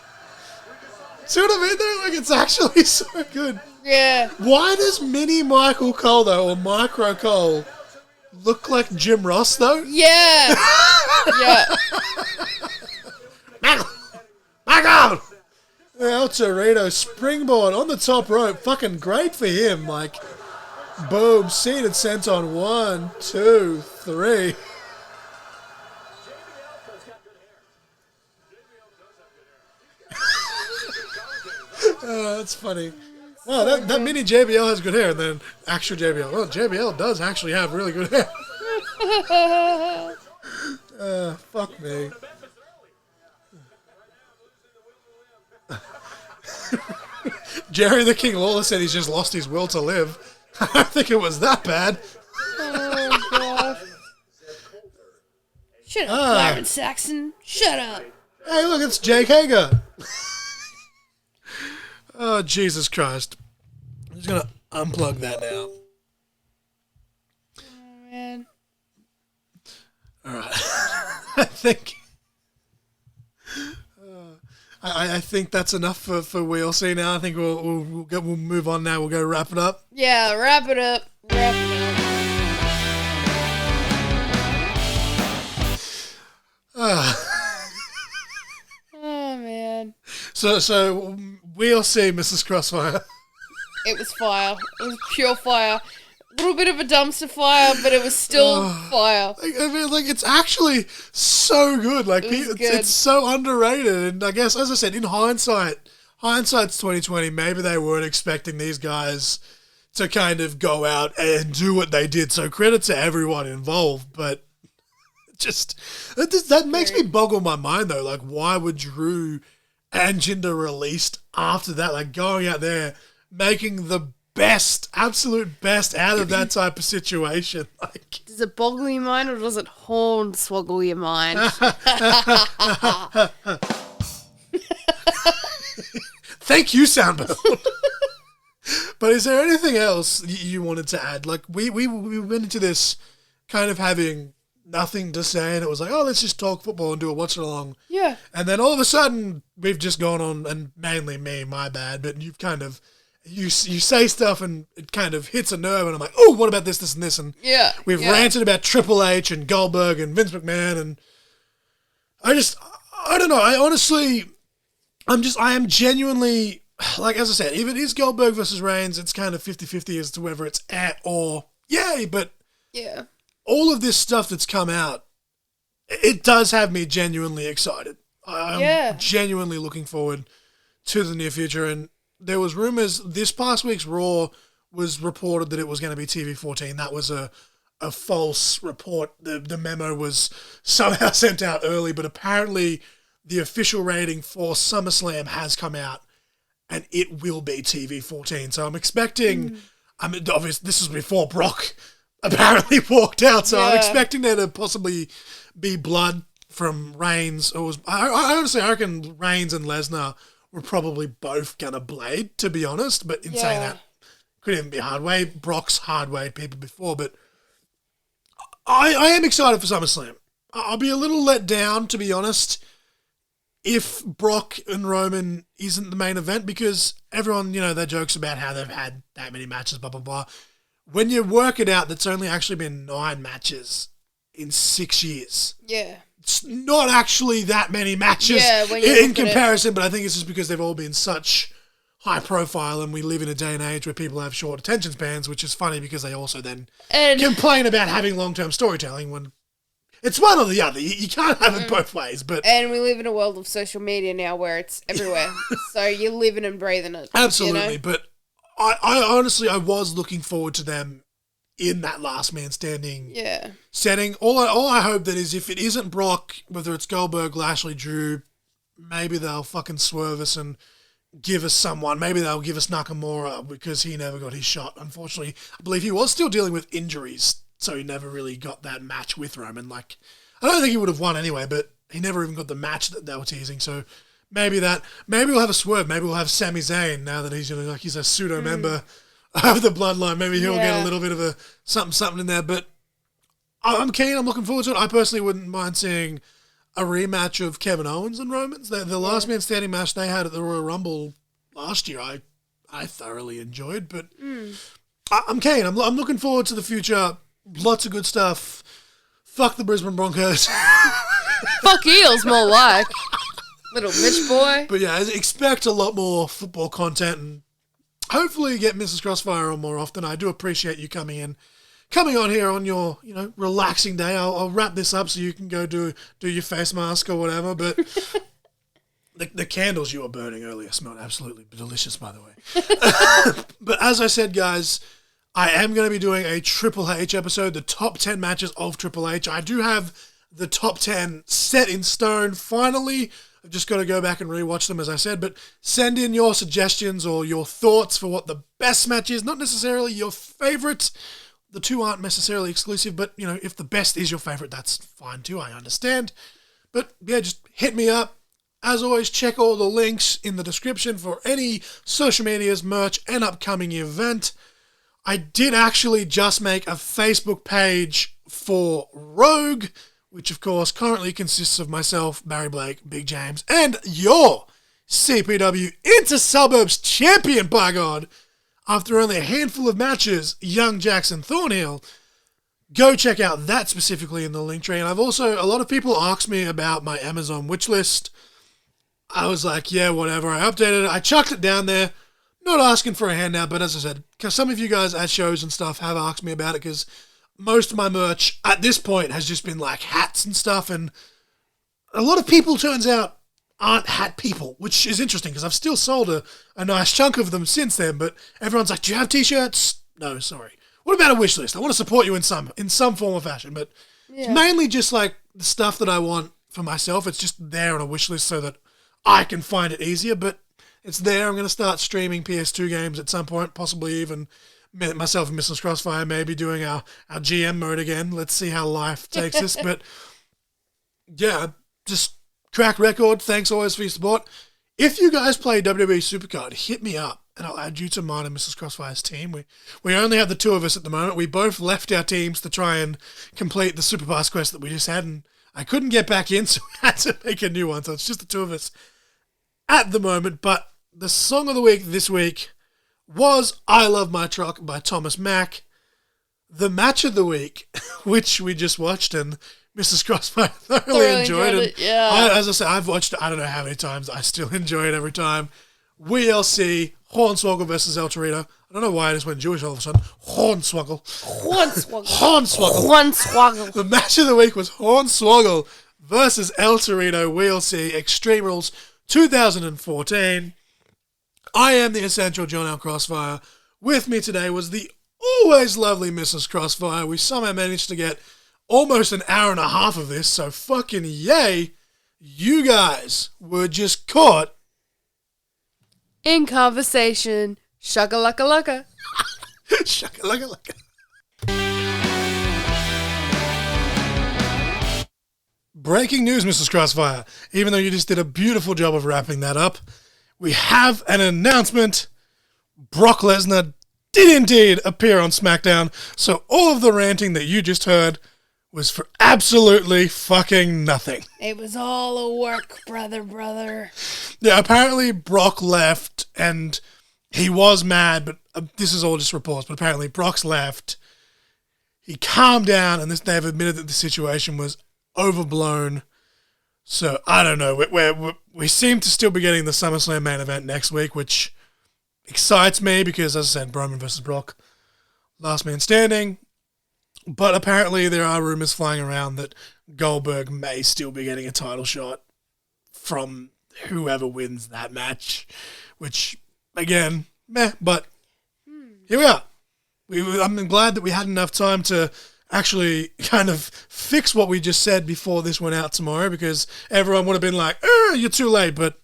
See what I mean there? Like, it's actually so good. Yeah. Why does Mini Michael Cole, though, or Micro Cole, look like Jim Ross, though? Yeah. Yeah. Michael! El Torito springboard on the top rope. Fucking great for him. Like, boom, seated senton. 1, 2, 3. Oh, that's funny. Wow, that mini JBL has good hair, and then actual JBL. Well, JBL does actually have really good hair. Fuck me. Jerry the King Lawler said he's just lost his will to live. I don't think it was that bad. Oh, God. Shut up, Byron Saxon. Shut up. Hey, look, it's Jake Hager. Oh, Jesus Christ. I'm just going to unplug that now. Oh, man. All right. I think... I think that's enough for WeeLC now. I think we'll move on now. We'll go wrap it up. Yeah, wrap it up. Wrap it up. Oh, man. So WeeLC, Mrs. Crossfire. It was fire. It was pure fire. A little bit of a dumpster fire, but it was still fire. I mean, like, it's actually so good. Like, it's so underrated. And I guess, as I said, in hindsight's 2020. Maybe they weren't expecting these guys to kind of go out and do what they did. So credit to everyone involved. But that makes me boggle my mind, though. Like, why were Drew and Jinder released after that? Like, going out there, making the absolute best out of that type of situation. Like, does it boggle your mind or does it hornswoggle your mind? Thank you, Soundboard. But is there anything else you wanted to add? Like, we went into this kind of having nothing to say, and it was like, oh, let's just talk football and do a watch along. Yeah. And then all of a sudden, we've just gone on, and mainly me, my bad, but you've kind of... You say stuff and it kind of hits a nerve, and I'm like, oh, what about this, this, and this? And we've ranted about Triple H and Goldberg and Vince McMahon, and I don't know. I am genuinely, like, as I said, if it is Goldberg versus Reigns, it's kind of 50-50 as to whether it's or yay, but all of this stuff that's come out, it does have me genuinely excited. I'm genuinely looking forward to the near future, and there was rumors this past week's Raw was reported that it was going to be TV-14. That was a false report. The memo was somehow sent out early, but apparently the official rating for SummerSlam has come out, and it will be TV-14. So I'm expecting... I mean, obviously, this is before Brock apparently walked out, so I'm expecting there to possibly be blood from Reigns. I honestly, I reckon Reigns and Lesnar were probably both gonna blade, to be honest. But in saying that, could even be hard way. Brock's hard way people before, but I am excited for SummerSlam. I'll be a little let down, to be honest, if Brock and Roman isn't the main event, because everyone, their jokes about how they've had that many matches, blah, blah, blah. When you work it out, that's only actually been 9 matches in 6 years. Yeah. It's not actually that many matches in comparison, but I think it's just because they've all been such high profile, and we live in a day and age where people have short attention spans, which is funny because they also then complain about having long-term storytelling when it's one or the other. You can't have it both ways. And we live in a world of social media now where it's everywhere. So you're living and breathing it. Absolutely. But I honestly, I was looking forward to them in that last man standing setting. All I hope that is, if it isn't Brock, whether it's Goldberg, Lashley, Drew, maybe they'll fucking swerve us and give us someone. Maybe they'll give us Nakamura because he never got his shot. Unfortunately, I believe he was still dealing with injuries, so he never really got that match with Roman. Like, I don't think he would have won anyway, but he never even got the match that they were teasing. So maybe we'll have a swerve. Maybe we'll have Sami Zayn now that he's he's a pseudo member of the bloodline. Maybe he'll get a little bit of a something in there. But I'm keen. I'm looking forward to it. I personally wouldn't mind seeing a rematch of Kevin Owens and Roman's. The last man standing match they had at the Royal Rumble last year, I thoroughly enjoyed. But I'm keen. I'm looking forward to the future. Lots of good stuff. Fuck the Brisbane Broncos. Fuck Eels, more like. Little Mitch boy. But yeah, expect a lot more football content, and hopefully get Mrs. Crossfire on more often. I do appreciate you coming on here on your relaxing day. I'll wrap this up so you can go do your face mask or whatever. But the candles you were burning earlier smelled absolutely delicious, by the way. But as I said, guys, I am going to be doing a Triple H episode, the top 10 matches of Triple H. I do have the top 10 set in stone finally. I've just got to go back and rewatch them, as I said. But send in your suggestions or your thoughts for what the best match is. Not necessarily your favorite. The two aren't necessarily exclusive, but, if the best is your favorite, that's fine too. I understand. But, yeah, just hit me up. As always, check all the links in the description for any social medias, merch, and upcoming event. I did actually just make a Facebook page for Rogue, which of course currently consists of myself, Barry Blake, Big James, and your CPW Inter-Suburbs champion, by God. After only a handful of matches, young Jackson Thornhill. Go check out that specifically in the link tree. And I've also, a lot of people asked me about my Amazon wish list. I was like, yeah, whatever. I updated it. I chucked it down there. Not asking for a handout, but as I said, because some of you guys at shows and stuff have asked me about it, because most of my merch at this point has just been like hats and stuff, and a lot of people, turns out, aren't hat people, which is interesting, because I've still sold a nice chunk of them since then, but everyone's like, do you have t-shirts? No, sorry. What about a wish list? I want to support you in some form or fashion, but it's mainly just like the stuff that I want for myself. It's just there on a wish list so that I can find it easier, but it's there. I'm going to start streaming PS2 games at some point, possibly even myself and Mrs. Crossfire maybe doing our GM mode again. Let's see how life takes us. But yeah, just track record. Thanks always for your support. If you guys play WWE Supercard, hit me up and I'll add you to mine and Mrs. Crossfire's team. We only have the two of us at the moment. We both left our teams to try and complete the Superpass quest that we just had, and I couldn't get back in, so we had to make a new one. So it's just the two of us at the moment. But the song of the week this week was I Love My Truck by Thomas Mack. The match of the week, which we just watched, and Mrs. Crossfire thoroughly enjoyed it. Yeah. As I said, I've watched it I don't know how many times. I still enjoy it every time. WeeLC, Hornswoggle versus El Torito. I don't know why I just went Jewish all of a sudden. Hornswoggle. The match of the week was Hornswoggle versus El Torito, WeeLC, Extreme Rules 2014. I am the essential John L. Crossfire. With me today was the always lovely Mrs. Crossfire. We somehow managed to get almost an hour and a half of this, so fucking yay. You guys were just caught in conversation. Shaka-laka-laka. Shaka-laka-laka. Breaking news, Mrs. Crossfire. Even though you just did a beautiful job of wrapping that up, we have an announcement. Brock Lesnar did indeed appear on SmackDown, so all of the ranting that you just heard was for absolutely fucking nothing. It was all a work, brother. Yeah, apparently Brock left, and he was mad, but this is all just reports, but apparently Brock's left. He calmed down, and they've admitted that the situation was overblown. So, I don't know. We seem to still be getting the SummerSlam main event next week, which excites me because, as I said, Roman versus Brock, last man standing. But apparently there are rumors flying around that Goldberg may still be getting a title shot from whoever wins that match, which, again, meh, but here we are. I'm glad that we had enough time to actually kind of fix what we just said before this went out tomorrow, because everyone would have been like, you're too late. But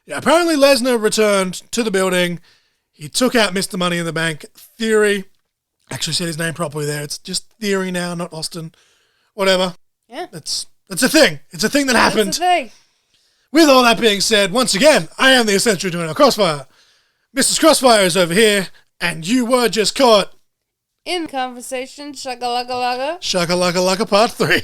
yeah, apparently Lesnar returned to the building. He took out Mr. Money in the Bank Theory. Actually said his name properly there. It's just Theory now, not Austin. Whatever. Yeah. It's a thing. It's a thing that happened. It's a thing. With all that being said, once again, I am the essential John L. Crossfire. Mrs. Crossfire is over here, and you were just caught in conversation. Shaka-laka-laka. Shaka-laka-laka part 3.